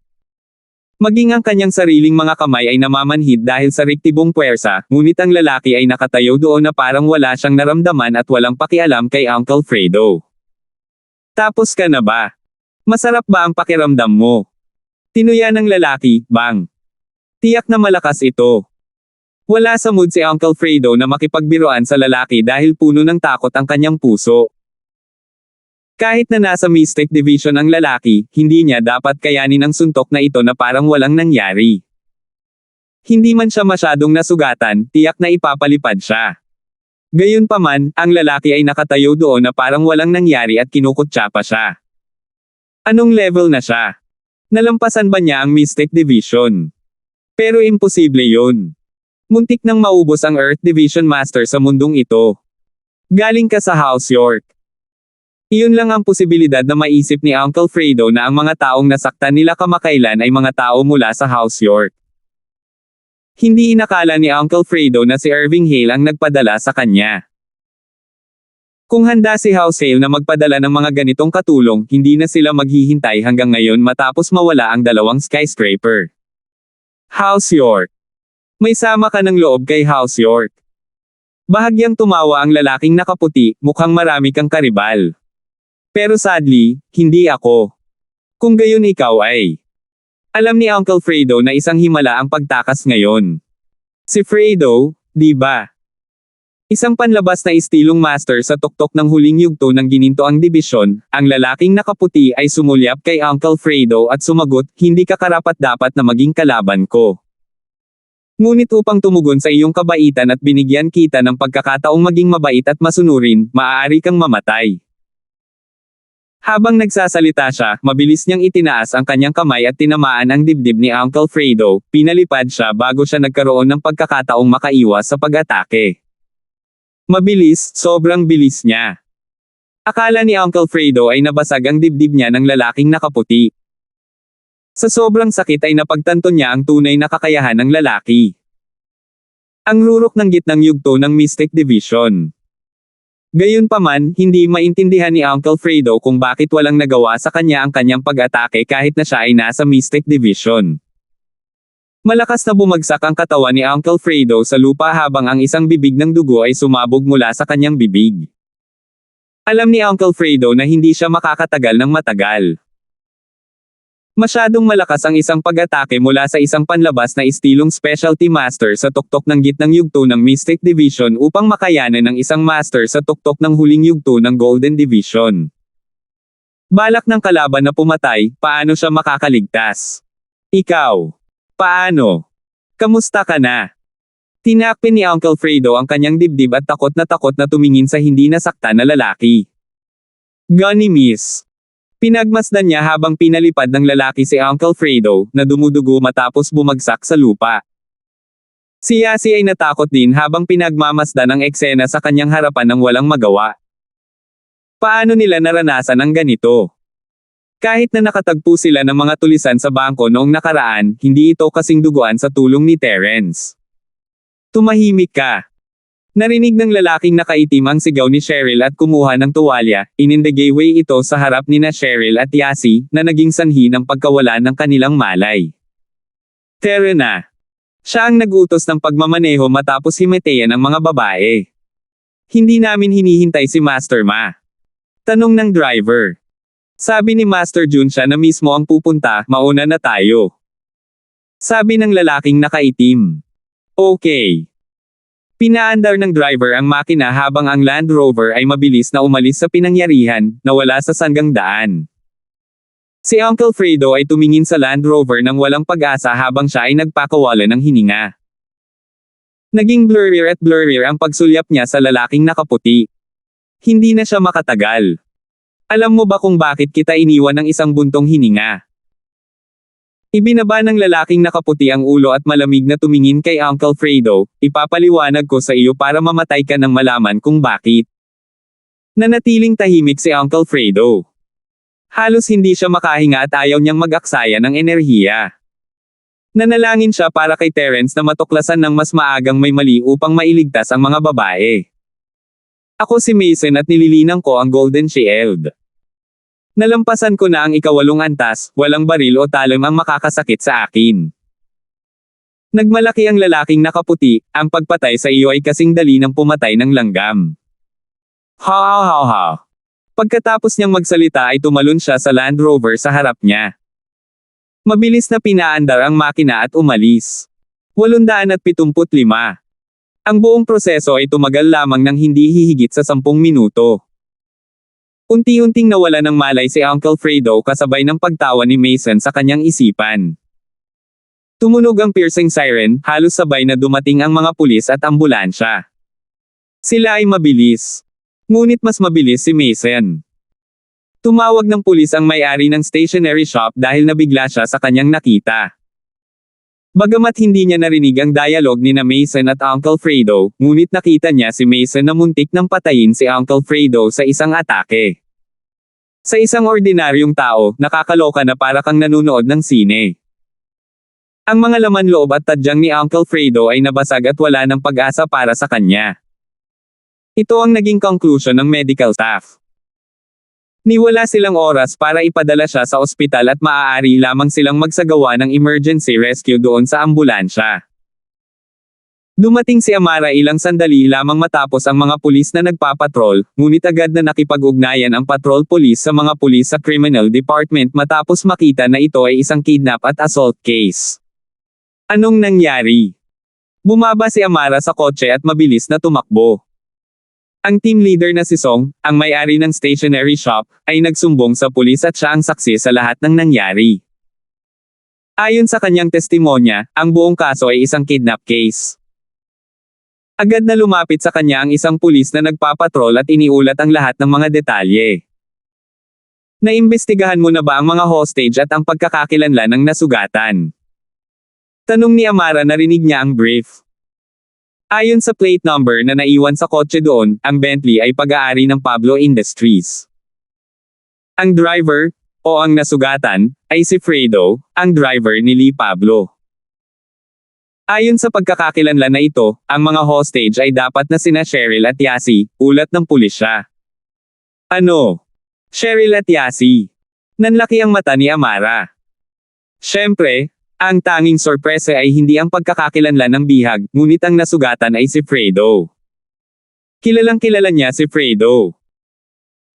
[SPEAKER 1] Maging ang kanyang sariling mga kamay ay namamanhid dahil sa riktibong puwersa, ngunit ang lalaki ay nakatayo doon na parang wala siyang naramdaman at walang pakialam kay Uncle Fredo. Tapos ka na ba? Masarap ba ang pakiramdam mo? Tinuya ng lalaki, bang. Tiyak na malakas ito. Wala sa mood si Uncle Fredo na makipagbiruan sa lalaki dahil puno ng takot ang kanyang puso. Kahit na nasa Mystic Division ang lalaki, hindi niya dapat kayanin ang suntok na ito na parang walang nangyari. Hindi man siya masyadong nasugatan, tiyak na ipapalipad siya. Gayunpaman, ang lalaki ay nakatayo doon na parang walang nangyari at kinukutsa pa siya. Anong level na siya? Nalampasan ba niya ang Mystic Division? Pero imposible yun. Muntik nang maubos ang Earth Division Master sa mundong ito. Galing ka sa House York. Iyon lang ang posibilidad na maisip ni Uncle Fredo na ang mga taong nasaktan nila kamakailan ay mga tao mula sa House York. Hindi inakala ni Uncle Fredo na si Irving Hale ang nagpadala sa kanya. Kung handa si House Hale na magpadala ng mga ganitong katulong, hindi na sila maghihintay hanggang ngayon matapos mawala ang dalawang skyscraper. House York. May sama ka ng loob kay House York. Bahagyang tumawa ang lalaking nakaputi, mukhang marami kang karibal. Pero sadly, hindi ako. Kung gayon ikaw ay. Alam ni Uncle Fredo na isang himala ang pagtakas ngayon. Si Fredo, di ba? Isang panlabas na estilong master sa tuktok ng huling yugto ng ginintoang dibisyon, ang lalaking nakaputi ay sumulyap kay Uncle Fredo at sumagot, hindi ka karapat-dapat na maging kalaban ko. Ngunit upang tumugon sa iyong kabaitan at binigyan kita ng pagkakataong maging mabait at masunurin, maaari kang mamatay. Habang nagsasalita siya, mabilis niyang itinaas ang kanyang kamay at tinamaan ang dibdib ni Uncle Fredo, pinalipad siya bago siya nagkaroon ng pagkakataong makaiwas sa pag-atake. Mabilis, sobrang bilis niya. Akala ni Uncle Fredo ay nabasag ang dibdib niya ng lalaking nakaputi. Sa sobrang sakit ay napagtanto niya ang tunay na kakayahan ng lalaki. Ang rurok ng gitnang yugto ng Mystic Division. Gayunpaman, hindi maintindihan ni Uncle Fredo kung bakit walang nagawa sa kanya ang kanyang pag-atake kahit na siya ay nasa Mystic Division. Malakas na bumagsak ang katawan ni Uncle Fredo sa lupa habang ang isang bibig ng dugo ay sumabog mula sa kanyang bibig. Alam ni Uncle Fredo na hindi siya makakatagal ng matagal. Masyadong malakas ang isang pag-atake mula sa isang panlabas na estilong specialty master sa tuktok ng gitnang yugto ng Mystic Division upang makayanan ng isang master sa tuktok ng huling yugto ng Golden Division. Balak ng kalaban na pumatay, paano siya makakaligtas? Ikaw. Paano? Kamusta ka na? Tinakpin ni Uncle Fredo ang kanyang dibdib at takot na tumingin sa hindi nasaktan na lalaki. Gunny miss. Pinagmasdan niya habang pinalipad ng lalaki si Uncle Fredo, na dumudugo matapos bumagsak sa lupa. Si Yasi ay natakot din habang pinagmamasdan ang eksena sa kanyang harapan ng walang magawa. Paano nila naranasan ang ganito? Kahit na nakatagpo sila ng mga tulisan sa bangko noong nakaraan, hindi ito kasing duguan sa tulong ni Terence. Tumahimik ka. Narinig ng lalaking nakaitim ang sigaw ni Cheryl at kumuha ng tuwalya, inindegayway ito sa harap ni na Cheryl at Yasi, na naging sanhi ng pagkawala ng kanilang malay. Tara na. Siya ang nagutos ng pagmamaneho matapos himeteyan ng mga babae. Hindi namin hinihintay si Master Ma. Tanong ng driver. Sabi ni Master Jun siya na mismo ang pupunta, mauna na tayo. Sabi ng lalaking nakaitim. Okay. Pinaandar ng driver ang makina habang ang Land Rover ay mabilis na umalis sa pinangyarihan, na wala sa sanggang daan. Si Uncle Fredo ay tumingin sa Land Rover nang walang pag-asa habang siya ay nagpakawala ng hininga. Naging blurrier at blurrier ang pagsulyap niya sa lalaking nakaputi. Hindi na siya makatagal. Alam mo ba kung bakit kita iniwan ng isang buntong hininga? Ibinaba ng lalaking nakaputi ang ulo at malamig na tumingin kay Uncle Fredo, ipapaliwanag ko sa iyo para mamatay ka nang malaman kung bakit. Nanatiling tahimik si Uncle Fredo. Halos hindi siya makahinga at ayaw niyang mag-aksaya ng enerhiya. Nanalangin siya para kay Terence na matuklasan ng mas maagang may mali upang mailigtas ang mga babae. Ako si Mason at nililinang ko ang Golden Shield. Nalampasan ko na ang ikawalong antas, walang baril o talim ang makakasakit sa akin. Nagmalaki ang lalaking nakaputi, ang pagpatay sa iyo ay kasing dali ng pumatay ng langgam. Ha ha ha ha. Pagkatapos niyang magsalita ay tumalon siya sa Land Rover sa harap niya. Mabilis na pinaandar ang makina at umalis. 875. Ang buong proseso ay tumagal lamang ng hindi hihigit sa 10 minuto. Unti-unting nawala ng malay si Uncle Fredo kasabay ng pagtawa ni Mason sa kanyang isipan. Tumunog ang piercing siren, halos sabay na dumating ang mga pulis at ambulansya. Sila ay mabilis. Ngunit mas mabilis si Mason. Tumawag ng pulis ang may-ari ng stationery shop dahil nabigla siya sa kanyang nakita. Bagamat hindi niya narinig ang dialogue ni na Mason at Uncle Fredo, ngunit nakita niya si Mason na muntik nang patayin si Uncle Fredo sa isang atake. Sa isang ordinaryong tao, nakakaloka na para kang nanunood ng sine. Ang mga laman loob at tadyang ni Uncle Fredo ay nabasag at wala ng pag-asa para sa kanya. Ito ang naging conclusion ng medical staff. Niwala silang oras para ipadala siya sa ospital at maaari lamang silang magsagawa ng emergency rescue doon sa ambulansya. Dumating si Amara ilang sandali lamang matapos ang mga pulis na nagpapatrol, ngunit agad na nakipag-ugnayan ang patrol police sa mga pulis sa criminal department matapos makita na ito ay isang kidnap at assault case. Anong nangyari? Bumaba si Amara sa kotse at mabilis na tumakbo. Ang team leader na si Song, ang may-ari ng stationery shop, ay nagsumbong sa pulis at siya ang saksi sa lahat ng nangyari. Ayon sa kanyang testimonya, ang buong kaso ay isang kidnap case. Agad na lumapit sa kanya ang isang pulis na nagpapatrol at iniulat ang lahat ng mga detalye. Naimbestigahan mo na ba ang mga hostage at ang pagkakakilanlan ng nasugatan? Tanong ni Amara, narinig niya ang brief. Ayon sa plate number na naiwan sa kotse doon, ang Bentley ay pag-aari ng Pablo Industries. Ang driver, o ang nasugatan, ay si Fredo, ang driver ni Lee Pablo. Ayon sa pagkakakilanlan na ito, ang mga hostage ay dapat na sina Cheryl at Yasi, ulat ng pulisya. Ano? Cheryl at Yasi. Nanlaki ang mata ni Amara. Siyempre, ang tanging sorpresa ay hindi ang pagkakakilanlan ng bihag, ngunit ang nasugatan ay si Fredo. Kilalang kilala niya si Fredo.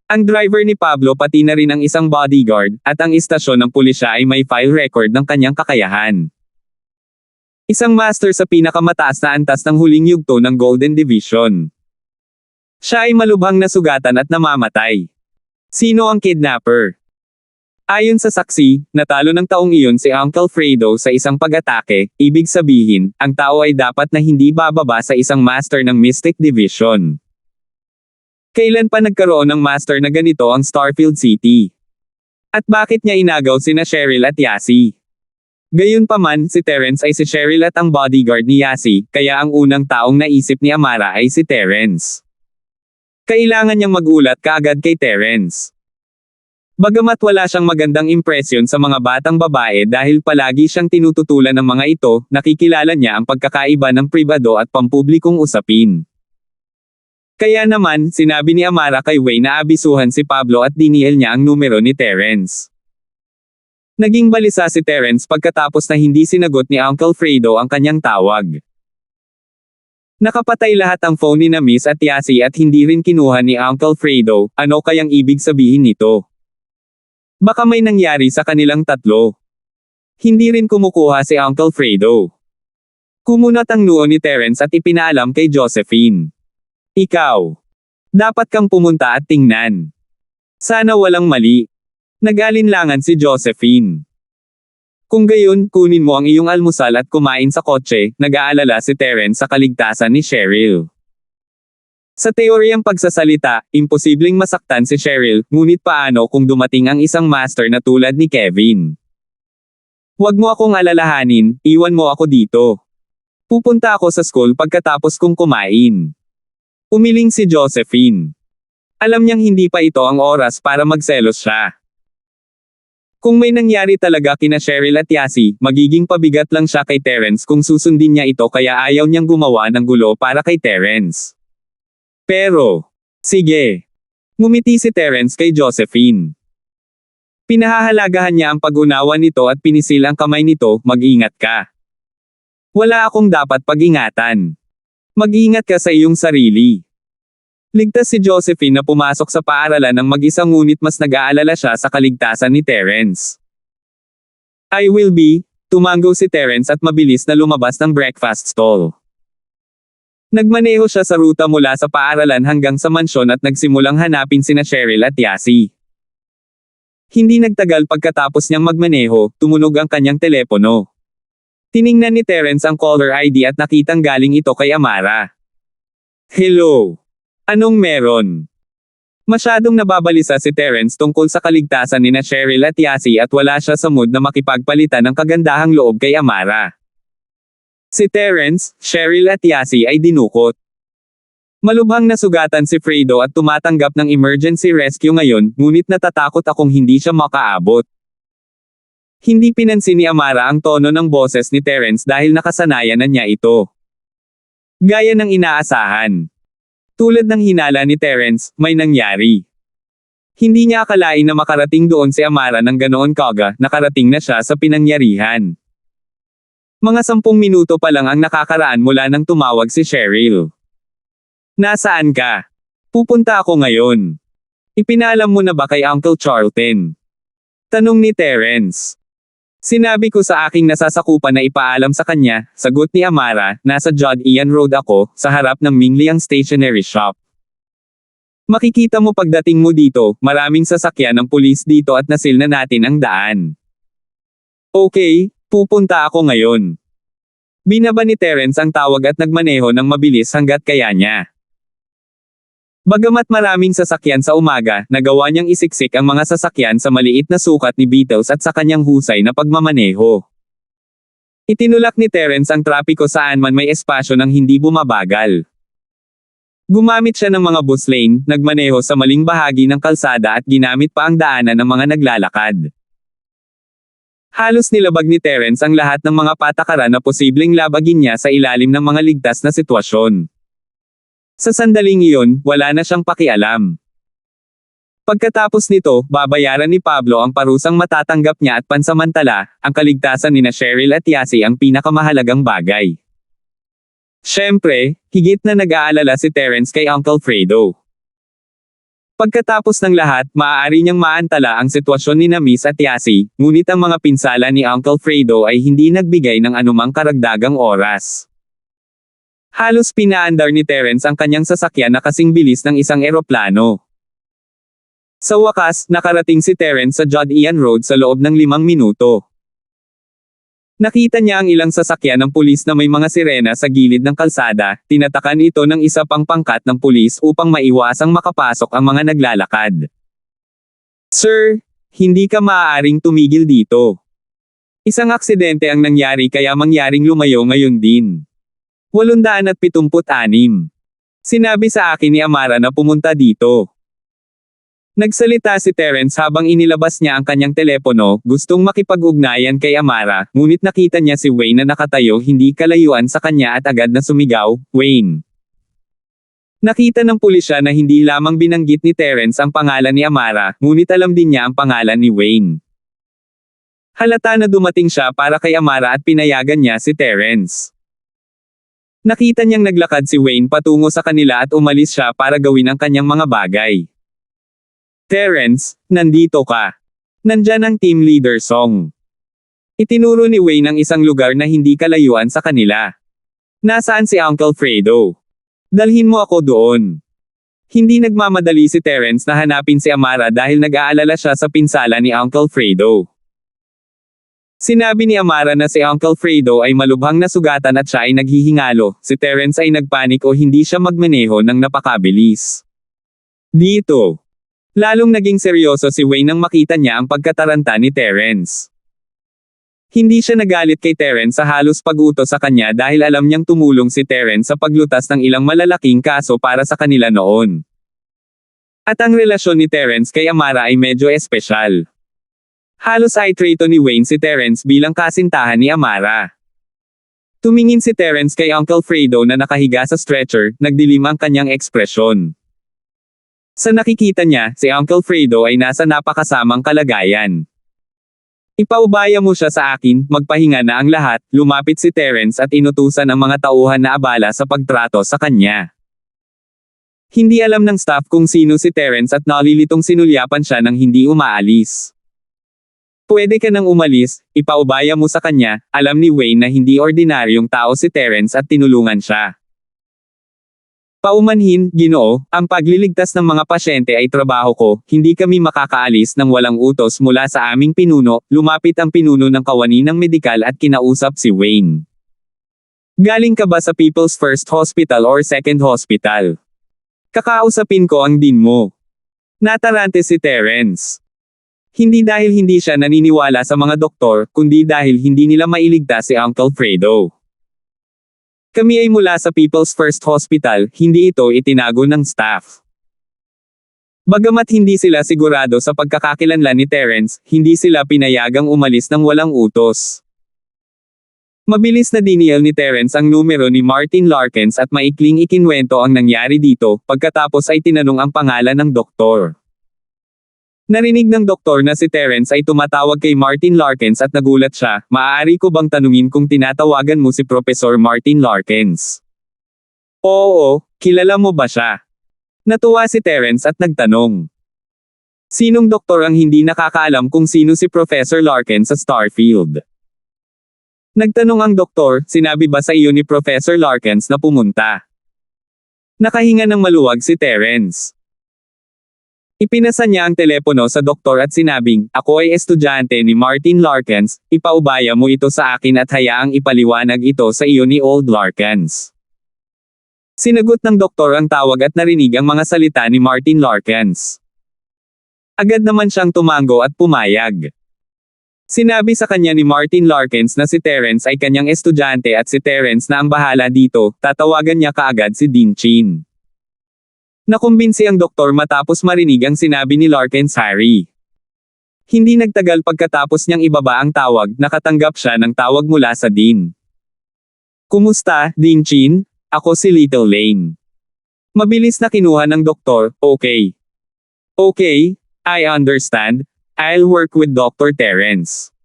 [SPEAKER 1] Ang driver ni Pablo pati na rin ang isang bodyguard, at ang istasyon ng pulisya ay may file record ng kanyang kakayahan. Isang master sa pinakamataas na antas ng huling yugto ng Golden Division. Siya ay malubhang nasugatan at namamatay. Sino ang kidnapper? Ayon sa saksi, natalo ng taong iyon si Uncle Fredo sa isang pag-atake, ibig sabihin, ang tao ay dapat na hindi bababa sa isang master ng Mystic Division. Kailan pa nagkaroon ng master na ganito ang Starfield City? At bakit niya inagaw sina Cheryl at Yasi? Gayunpaman, si Terence ay si Cheryl at ang bodyguard ni Yasi, kaya ang unang taong naisip ni Amara ay si Terence. Kailangan niyang magulat kaagad kay Terence. Bagamat wala siyang magandang impresyon sa mga batang babae dahil palagi siyang tinututulan ng mga ito, nakikilala niya ang pagkakaiba ng pribado at pampublikong usapin. Kaya naman, sinabi ni Amara kay Wei na abisuhan si Pablo at dinihil niya ang numero ni Terence. Naging balisa si Terence pagkatapos na hindi sinagot ni Uncle Fredo ang kanyang tawag. Nakapatay lahat ang phone ni na Miss at Yasi at hindi rin kinuha ni Uncle Fredo, ano kayang ibig sabihin nito? Baka may nangyari sa kanilang tatlo. Hindi rin kumukuha si Uncle Fredo. Kumunat ang noo ni Terence at ipinaalam kay Josephine. Ikaw. Dapat kang pumunta at tingnan. Sana walang mali. Nag-alinlangan si Josephine. Kung gayon, kunin mo ang iyong almusal at kumain sa kotse, nag-aalala si Terence sa kaligtasan ni Cheryl. Sa teoryang pagsasalita, imposibleng masaktan si Cheryl, ngunit paano kung dumating ang isang master na tulad ni Kevin? Huwag mo akong alalahanin, iwan mo ako dito. Pupunta ako sa school pagkatapos kong kumain. Umiling si Josephine. Alam niyang hindi pa ito ang oras para magselos siya. Kung may nangyari talaga kina Cheryl at Yasi, magiging pabigat lang siya kay Terence kung susundin niya ito kaya ayaw niyang gumawa ng gulo para kay Terence. Pero, sige. Ngumiti si Terence kay Josephine. Pinahahalagahan niya ang pag-unawa nito at pinisil ang kamay nito, mag-ingat ka. Wala akong dapat pag-ingatan. Mag-ingat ka sa iyong sarili. Ligtas si Josephine na pumasok sa paaralan ng mag-isa ngunit mas nag-aalala siya sa kaligtasan ni Terence. I will be, tumango si Terence at mabilis na lumabas ng breakfast stall. Nagmaneho siya sa ruta mula sa paaralan hanggang sa mansyon at nagsimulang hanapin sina Cheryl at Yasi. Hindi nagtagal pagkatapos niyang magmaneho, tumunog ang kanyang telepono. Tiningnan ni Terence ang caller ID at nakitang galing ito kay Amara. Hello. Anong meron? Masyadong nababalisa si Terence tungkol sa kaligtasan ni Cheryl at Yasi at wala siya sa mood na makipagpalitan ng kagandahang loob kay Amara. Si Terence, Cheryl at Yasi ay dinukot. Malubhang nasugatan si Fredo at tumatanggap ng emergency rescue ngayon, ngunit natatakot akong hindi siya makaabot. Hindi pinansin ni Amara ang tono ng boses ni Terence dahil nakasanayan na niya ito. Gaya ng inaasahan. Tulad ng hinala ni Terence, may nangyari. Hindi niya akalain na makarating doon si Amara ng ganoon kaga, nakarating na siya sa pinangyarihan. Mga 10 minuto pa lang ang nakakaraan mula nang tumawag si Cheryl. Nasaan ka? Pupunta ako ngayon. Ipinaalam mo na ba kay Uncle Charlton? Tanong ni Terence. Sinabi ko sa aking nasasakupan na ipaalam sa kanya, sagot ni Amara, nasa Jod Ian Road ako, sa harap ng Mingliang Stationery Shop. Makikita mo pagdating mo dito, maraming sasakyan ng pulis dito at nasil na natin ang daan. Okay, pupunta ako ngayon. Binaba ni Terence ang tawag at nagmaneho ng mabilis hanggat kaya niya. Bagamat maraming sasakyan sa umaga, nagawa niyang isiksik ang mga sasakyan sa maliit na sukat ni Beatles at sa kanyang husay na pagmamaneho. Itinulak ni Terence ang trapiko saan man may espasyo nang hindi bumabagal. Gumamit siya ng mga bus lane, nagmaneho sa maling bahagi ng kalsada at ginamit pa ang daanan ng mga naglalakad. Halos nilabag ni Terence ang lahat ng mga patakaran na posibleng labagin niya sa ilalim ng mga ligtas na sitwasyon. Sa sandaling iyon, wala na siyang pakialam. Pagkatapos nito, babayaran ni Pablo ang parusang matatanggap niya at pansamantala, ang kaligtasan ni Cheryl at Yasi ang pinakamahalagang bagay. Siyempre, higit na nag-aalala si Terence kay Uncle Fredo. Pagkatapos ng lahat, maaari niyang maantala ang sitwasyon ni Miss at Yasi, ngunit ang mga pinsala ni Uncle Fredo ay hindi nagbigay ng anumang karagdagang oras. Halos pinaandar ni Terence ang kanyang sasakyan na kasing bilis ng isang eroplano. Sa wakas, nakarating si Terence sa Jod Ian Road sa loob ng 5 minuto. Nakita niya ang ilang sasakyan ng pulis na may mga sirena sa gilid ng kalsada, tinatakan ito ng isa pang pangkat ng pulis upang maiwasang makapasok ang mga naglalakad. Sir, hindi ka maaaring tumigil dito. Isang aksidente ang nangyari kaya mangyaring lumayo ngayon din. 876. Sinabi sa akin ni Amara na pumunta dito. Nagsalita si Terence habang inilabas niya ang kanyang telepono, gustong makipag-ugnayan kay Amara, ngunit nakita niya si Wayne na nakatayo hindi kalayuan sa kanya at agad na sumigaw, Wayne. Nakita ng pulisya na hindi lamang binanggit ni Terence ang pangalan ni Amara, ngunit alam din niya ang pangalan ni Wayne. Halata na dumating siya para kay Amara at pinayagan niya si Terence. Nakita niyang naglakad si Wayne patungo sa kanila at umalis siya para gawin ang kanyang mga bagay. Terence, nandito ka. Nandyan ang team leader song. Itinuro ni Wayne ang isang lugar na hindi kalayuan sa kanila. Nasaan si Uncle Fredo? Dalhin mo ako doon. Hindi nagmamadali si Terence na hanapin si Amara dahil nag-aalala siya sa pinsala ni Uncle Fredo. Sinabi ni Amara na si Uncle Fredo ay malubhang nasugatan at siya ay naghihingalo, si Terence ay nagpanik o hindi siya magmaneho ng napakabilis. Dito, lalong naging seryoso si Wayne nang makita niya ang pagkataranta ni Terence. Hindi siya nagalit kay Terence sa halos pag-utos sa kanya dahil alam niyang tumulong si Terence sa paglutas ng ilang malalaking kaso para sa kanila noon. At ang relasyon ni Terence kay Amara ay medyo espesyal. Halos ay treto ni Wayne si Terence bilang kasintahan ni Amara. Tumingin si Terence kay Uncle Fredo na nakahiga sa stretcher, nagdilim ang kanyang ekspresyon. Sa nakikita niya, si Uncle Fredo ay nasa napakasamang kalagayan. Ipaubaya mo siya sa akin, magpahinga na ang lahat, lumapit si Terence at inutusan ang mga tauhan na abala sa pagtrato sa kanya. Hindi alam ng staff kung sino si Terence at nalilitong sinulyapan siya nang hindi umaalis. Pwede ka nang umalis, ipaubaya mo sa kanya, alam ni Wayne na hindi ordinaryong tao si Terence at tinulungan siya. Paumanhin, Ginoo, ang pagliligtas ng mga pasyente ay trabaho ko, hindi kami makakaalis nang walang utos mula sa aming pinuno, lumapit ang pinuno ng kawani ng medikal at kinausap si Wayne. Galing ka ba sa People's First Hospital or Second Hospital? Kakausapin ko ang dean mo. Natarante si Terence. Hindi dahil hindi siya naniniwala sa mga doktor, kundi dahil hindi nila mailigtas si Uncle Fredo. Kami ay mula sa People's First Hospital, hindi ito itinago ng staff. Bagamat hindi sila sigurado sa pagkakakilanlan ni Terence, hindi sila pinayagang umalis ng walang utos. Mabilis na diniyel ni Terence ang numero ni Martin Larkins at maikling ikinwento ang nangyari dito, pagkatapos ay tinanong ang pangalan ng doktor. Narinig ng doktor na si Terence ay tumatawag kay Martin Larkins at nagulat siya, maaari ko bang tanungin kung tinatawagan mo si Professor Martin Larkins? Oo, kilala mo ba siya? Natuwa si Terence at nagtanong. Sinong doktor ang hindi nakakaalam kung sino si Professor Larkins sa Starfield? Nagtanong ang doktor, sinabi ba sa iyo ni Professor Larkins na pumunta? Nakahinga ng maluwag si Terence. Ipinasa niya ang telepono sa doktor at sinabing, ako ay estudyante ni Martin Larkins, ipaubaya mo ito sa akin at hayaang ipaliwanag ito sa iyo ni Old Larkins. Sinagot ng doktor ang tawag at narinig ang mga salita ni Martin Larkins. Agad naman siyang tumango at pumayag. Sinabi sa kanya ni Martin Larkins na si Terence ay kanyang estudyante at si Terence na ang bahala dito, tatawagan niya kaagad si Dean Chin. Nakumbinsi ang doktor matapos marinig ang sinabi ni Larkins Harry. Hindi nagtagal pagkatapos niyang ibaba ang tawag, nakatanggap siya ng tawag mula sa Dean. Kumusta, Dean Chin? Ako si Little Lane. Mabilis na kinuha ng doktor, okay. Okay, I understand. I'll work with Dr. Terence.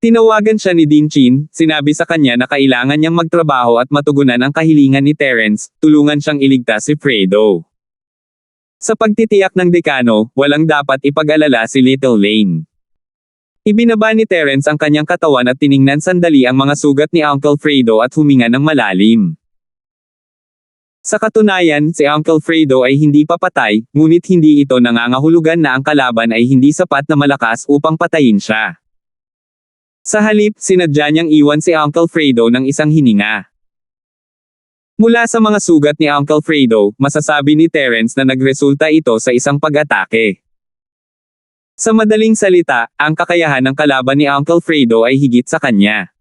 [SPEAKER 1] Tinawagan siya ni Dean Chin, sinabi sa kanya na kailangan niyang magtrabaho at matugunan ang kahilingan ni Terence, tulungan siyang iligtas si Fredo. Sa pagtitiyak ng dekano, walang dapat ipag-alala si Little Lane. Ibinaba ni Terence ang kanyang katawan at tiningnan sandali ang mga sugat ni Uncle Fredo at huminga ng malalim. Sa katunayan, si Uncle Fredo ay hindi papatay, ngunit hindi ito nangangahulugan na ang kalaban ay hindi sapat na malakas upang patayin siya. Sa halip, sinadya niyang iwan si Uncle Fredo ng isang hininga. Mula sa mga sugat ni Uncle Fredo, masasabi ni Terence na nagresulta ito sa isang pag-atake. Sa madaling salita, ang kakayahan ng kalaban ni Uncle Fredo ay higit sa kanya.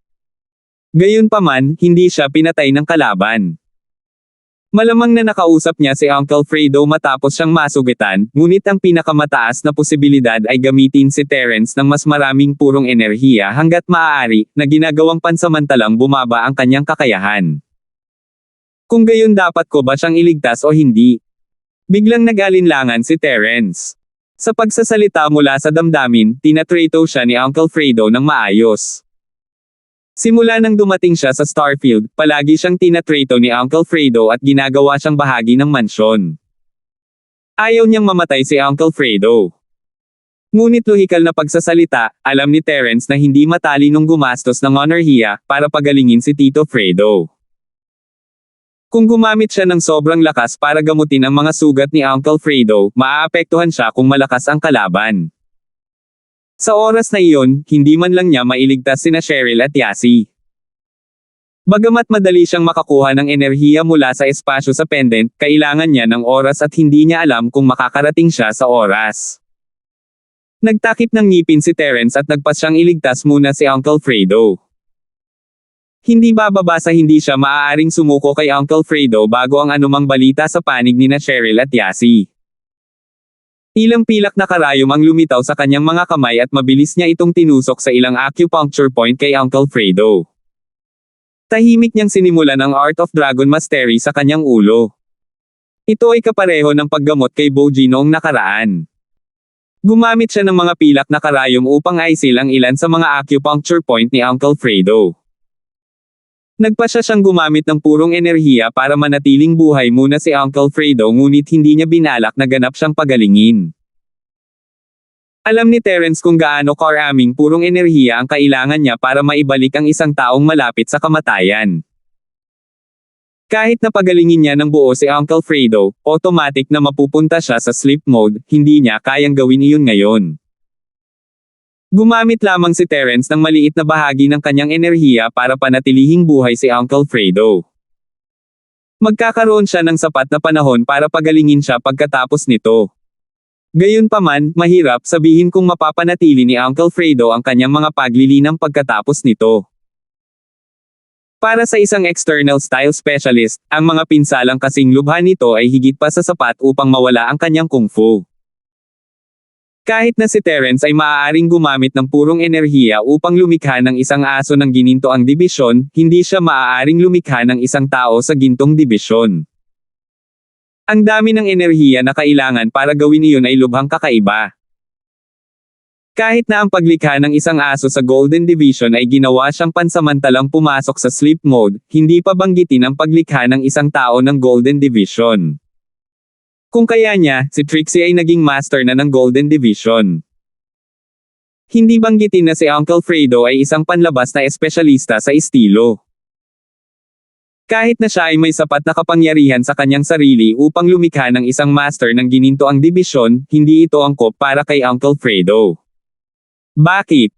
[SPEAKER 1] Gayunpaman, hindi siya pinatay ng kalaban. Malamang na nakausap niya si Uncle Fredo matapos siyang masugitan, ngunit ang pinakamataas na posibilidad ay gamitin si Terence ng mas maraming purong enerhiya hanggat maaari, na ginagawang pansamantalang bumaba ang kanyang kakayahan. Kung gayon dapat ko ba siyang iligtas o hindi? Biglang nag-alinlangan si Terence. Sa pagsasalita mula sa damdamin, tinatrato siya ni Uncle Fredo ng maayos. Simula nang dumating siya sa Starfield, palagi siyang tinatrato ni Uncle Fredo at ginagawa siyang bahagi ng mansyon. Ayaw niyang mamatay si Uncle Fredo. Ngunit lohikal na pagsasalita, alam ni Terence na hindi matalinong gumastos ng enerhiya para pagalingin si Tito Fredo. Kung gumamit siya ng sobrang lakas para gamutin ang mga sugat ni Uncle Fredo, maaapektuhan siya kung malakas ang kalaban. Sa oras na iyon, hindi man lang niya mailigtas sina Cheryl at Yasi. Bagamat madali siyang makakuha ng enerhiya mula sa espasyo sa pendant, kailangan niya ng oras at hindi niya alam kung makakarating siya sa oras. Nagtakip ng ngipin si Terence at nagpas siyang iligtas muna si Uncle Fredo. Hindi bababa sa hindi siya maaaring sumuko kay Uncle Fredo bago ang anumang balita sa panig ni na Cheryl at Yasi. Ilang pilak na karayom ang lumitaw sa kanyang mga kamay at mabilis niya itong tinusok sa ilang acupuncture point kay Uncle Fredo. Tahimik niyang sinimulan ang Art of Dragon Mastery sa kanyang ulo. Ito ay kapareho ng paggamot kay Boji noong nakaraan. Gumamit siya ng mga pilak na karayom upang aisil ang ilan sa mga acupuncture point ni Uncle Fredo. Nagpasya siyang gumamit ng purong enerhiya para manatiling buhay muna si Uncle Fredo ngunit hindi niya binalak na ganap siyang pagalingin. Alam ni Terence kung gaano karaming purong enerhiya ang kailangan niya para maibalik ang isang taong malapit sa kamatayan. Kahit na pagalingin niya ng buo si Uncle Fredo, automatic na mapupunta siya sa sleep mode, hindi niya kayang gawin iyon ngayon. Gumamit lamang si Terence ng maliit na bahagi ng kanyang enerhiya para panatilihing buhay si Uncle Fredo. Magkakaroon siya ng sapat na panahon para pagalingin siya pagkatapos nito. Gayunpaman, mahirap sabihin kung mapapanatili ni Uncle Fredo ang kanyang mga paglilinang pagkatapos nito. Para sa isang external style specialist, ang mga pinsalang kasing lubha nito ay higit pa sa sapat upang mawala ang kanyang kung fu. Kahit na si Terence ay maaaring gumamit ng purong enerhiya upang lumikha ng isang aso ng ginintoang dibisyon, hindi siya maaaring lumikha ng isang tao sa gintong dibisyon. Ang dami ng enerhiya na kailangan para gawin iyon ay lubhang kakaiba. Kahit na ang paglikha ng isang aso sa Golden Division ay ginawa siyang pansamantalang pumasok sa sleep mode, hindi pa banggitin ang paglikha ng isang tao ng Golden Division. Kung kaya niya, si Trixie ay naging master na ng Golden Division. Hindi banggitin na si Uncle Fredo ay isang panlabas na espesyalista sa estilo. Kahit na siya ay may sapat na kapangyarihan sa kanyang sarili upang lumikha ng isang master ng ginintoang dibisyon, hindi ito angkop para kay Uncle Fredo. Bakit?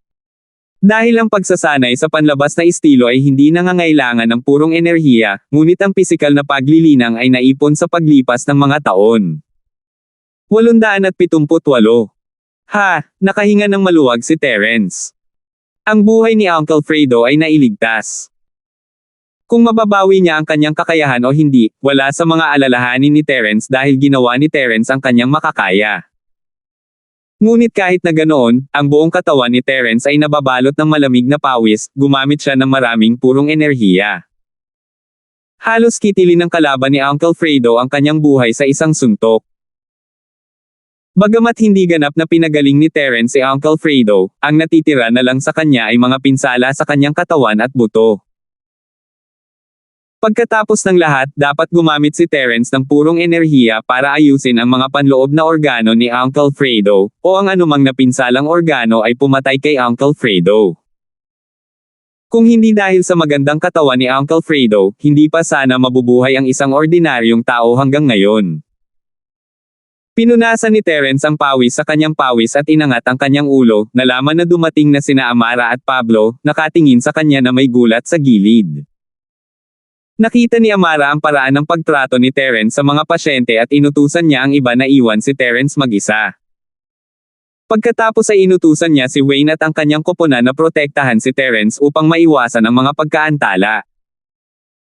[SPEAKER 1] Dahil ang pagsasanay sa panlabas na estilo ay hindi nangangailangan ng purong enerhiya, ngunit ang pisikal na paglilinang ay naipon sa paglipas ng mga taon. 878. Ha, nakahinga ng maluwag si Terence. Ang buhay ni Uncle Fredo ay nailigtas. Kung mababawi niya ang kanyang kakayahan o hindi, wala sa mga alalahanin ni Terence dahil ginawa ni Terence ang kanyang makakaya. Ngunit kahit na ganoon, ang buong katawan ni Terence ay nababalot ng malamig na pawis, gumamit siya ng maraming purong enerhiya. Halos kitilin ng kalaban ni Uncle Fredo ang kanyang buhay sa isang suntok. Bagamat hindi ganap na pinagaling ni Terence si Uncle Fredo, ang natitira na lang sa kanya ay mga pinsala sa kanyang katawan at buto. Pagkatapos ng lahat, dapat gumamit si Terence ng purong enerhiya para ayusin ang mga panloob na organo ni Uncle Fredo, o ang anumang napinsalang organo ay pumatay kay Uncle Fredo. Kung hindi dahil sa magandang katawan ni Uncle Fredo, hindi pa sana mabubuhay ang isang ordinaryong tao hanggang ngayon. Pinunasan ni Terence ang pawis sa kanyang pawis at inangat ang kanyang ulo, nalaman na dumating na sina Amara at Pablo, nakatingin sa kanya na may gulat sa gilid. Nakita ni Amara ang paraan ng pagtrato ni Terence sa mga pasyente at inutusan niya ang iba na iwan si Terence mag-isa. Pagkatapos ay inutusan niya si Wayne at ang kanyang koponan na protektahan si Terence upang maiwasan ang mga pagkaantala.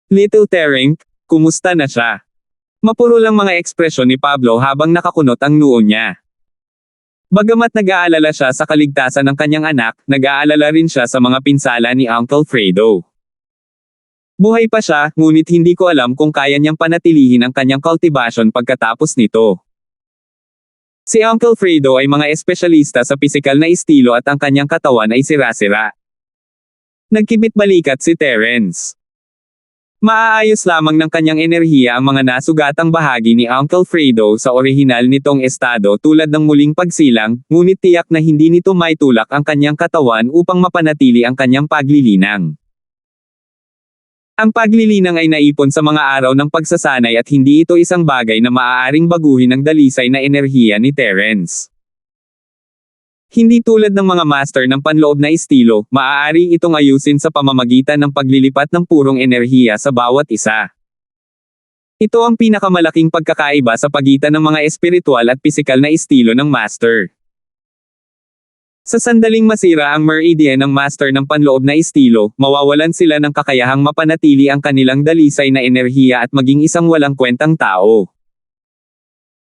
[SPEAKER 1] Little Terence, kumusta na siya? Mapuro lang mga ekspresyon ni Pablo habang nakakunot ang noo niya. Bagamat nag-aalala siya sa kaligtasan ng kanyang anak, nag-aalala rin siya sa mga pinsala ni Uncle Fredo. Buhay pa siya, ngunit hindi ko alam kung kaya niyang panatilihin ang kanyang cultivation pagkatapos nito. Si Uncle Fredo ay mga espesyalista sa pisikal na estilo at ang kanyang katawan ay sira-sira. Nagkibit balikat si Terence. Maaayos lamang ng kanyang enerhiya ang mga nasugatang bahagi ni Uncle Fredo sa orihinal nitong estado tulad ng muling pagsilang, ngunit tiyak na hindi nito maitulak ang kanyang katawan upang mapanatili ang kanyang paglilinang. Ang paglilinang ay naipon sa mga araw ng pagsasanay at hindi ito isang bagay na maaaring baguhin ng dalisay na enerhiya ni Terence. Hindi tulad ng mga master ng panloob na estilo, maaari itong ayusin sa pamamagitan ng paglilipat ng purong enerhiya sa bawat isa. Ito ang pinakamalaking pagkakaiba sa pagitan ng mga espiritual at pisikal na estilo ng master. Sa sandaling masira ang meridian ng master ng panloob na estilo, mawawalan sila ng kakayahang mapanatili ang kanilang dalisay na enerhiya at maging isang walang kwentang tao.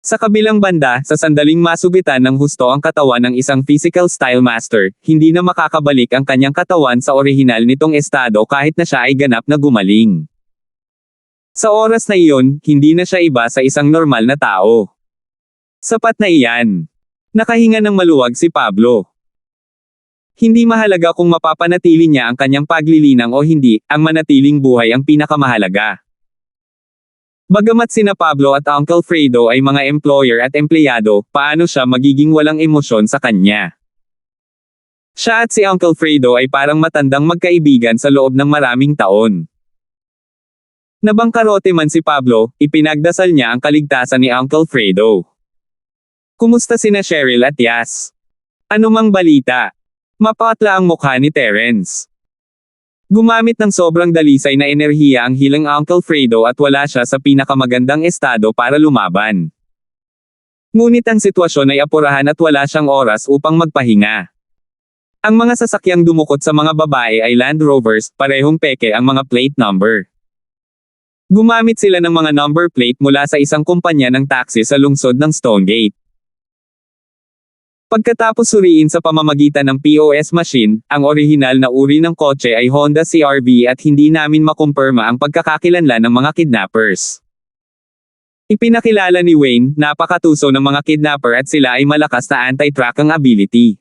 [SPEAKER 1] Sa kabilang banda, sa sandaling masugitan ng husto ang katawan ng isang physical style master, hindi na makakabalik ang kanyang katawan sa orihinal nitong estado kahit na siya ay ganap na gumaling. Sa oras na iyon, hindi na siya iba sa isang normal na tao. Sapat na iyan. Nakahinga ng maluwag si Pablo. Hindi mahalaga kung mapapanatili niya ang kanyang paglilinang o hindi, ang manatiling buhay ang pinakamahalaga. Bagamat sina Pablo at Uncle Fredo ay mga employer at empleyado, paano siya magiging walang emosyon sa kanya? Siya at si Uncle Fredo ay parang matandang magkaibigan sa loob ng maraming taon. Nabangkarote man si Pablo, ipinagdasal niya ang kaligtasan ni Uncle Fredo. Kumusta sina Cheryl at Yas? Ano mang balita? Mapatla ang mukha ni Terence. Gumamit ng sobrang dalisay na enerhiya ang hilang Uncle Fredo at wala siya sa pinakamagandang estado para lumaban. Ngunit ang sitwasyon ay apurahan at wala siyang oras upang magpahinga. Ang mga sasakyang dumukot sa mga babae ay Land Rovers, parehong peke ang mga plate number. Gumamit sila ng mga number plate mula sa isang kumpanya ng taxi sa lungsod ng Stonegate. Pagkatapos suriin sa pamamagitan ng POS machine, ang orihinal na uri ng kotse ay Honda CR-V at hindi namin makumpirma ang pagkakakilanlan ng mga kidnappers. Ipinakilala ni Wayne, napakatuso ng mga kidnapper at sila ay malakas na anti-tracking ability.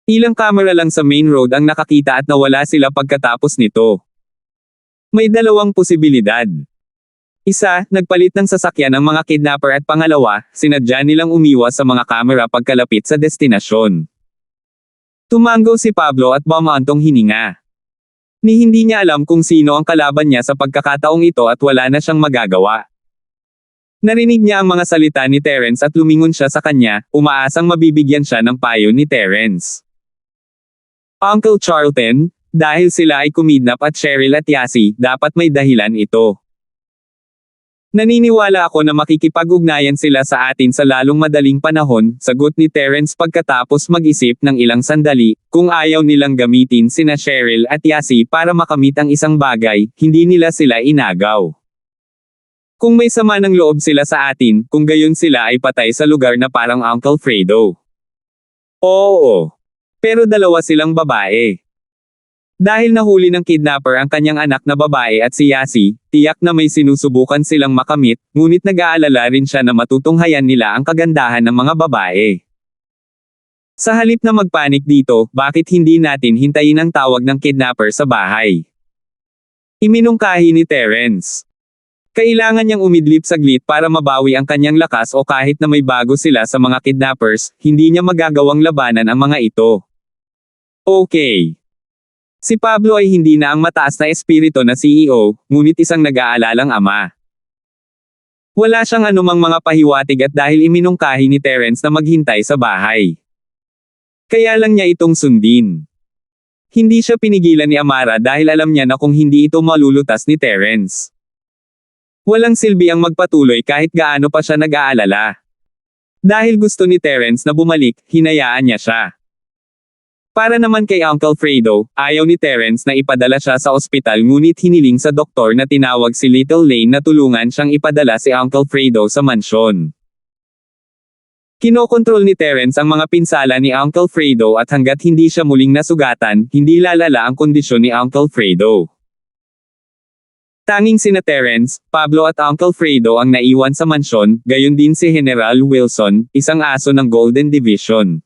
[SPEAKER 1] Ilang kamera lang sa main road ang nakakita at nawala sila pagkatapos nito. May dalawang posibilidad. Isa, nagpalit ng sasakyan ang mga kidnapper at pangalawa, sinadya nilang umiwas sa mga kamera pagkalapit sa destinasyon. Tumango si Pablo at bumantong hininga. Hindi niya alam kung sino ang kalaban niya sa pagkakataong ito at wala na siyang magagawa. Narinig niya ang mga salita ni Terence at lumingon siya sa kanya, umaasang mabibigyan siya ng payo ni Terence. Uncle Charlton, dahil sila ay kumidnap at Cheryl at Yasi, dapat may dahilan ito. Naniniwala ako na makikipag-ugnayan sila sa atin sa lalong madaling panahon, sagot ni Terence pagkatapos mag-isip ng ilang sandali, kung ayaw nilang gamitin sina Cheryl at Yasi para makamit ang isang bagay, hindi nila sila inagaw. Kung may sama ng loob sila sa atin, kung gayon sila ay patay sa lugar na parang Uncle Fredo. Oo. Pero dalawa silang babae. Dahil nahuli ng kidnapper ang kanyang anak na babae at si Yasi, tiyak na may sinusubukan silang makamit, ngunit nag-aalala rin siya na matutunghayan nila ang kagandahan ng mga babae. Sa halip na magpanik dito, bakit hindi natin hintayin ang tawag ng kidnapper sa bahay? Iminungkahi ni Terence. Kailangan niyang umidlip saglit para mabawi ang kanyang lakas o kahit na may bago sila sa mga kidnappers, hindi niya magagawang labanan ang mga ito. Okay. Si Pablo ay hindi na ang mataas na espiritu na CEO, ngunit isang nag-aalalang ama. Wala siyang anumang mga pahiwatig at dahil iminungkahi ni Terence na maghintay sa bahay. Kaya lang niya itong sundin. Hindi siya pinigilan ni Amara dahil alam niya na kung hindi ito malulutas ni Terence. Walang silbi ang magpatuloy kahit gaano pa siya nag-aalala. Dahil gusto ni Terence na bumalik, hinayaan niya siya. Para naman kay Uncle Fredo, ayaw ni Terence na ipadala siya sa ospital ngunit hiniling sa doktor na tinawag si Little Lane na tulungan siyang ipadala si Uncle Fredo sa mansyon. Kinokontrol ni Terence ang mga pinsala ni Uncle Fredo at hanggat hindi siya muling nasugatan, hindi lalala ang kondisyon ni Uncle Fredo. Tanging sina Terence, Pablo at Uncle Fredo ang naiwan sa mansyon, gayon din si General Wilson, isang aso ng Golden Division.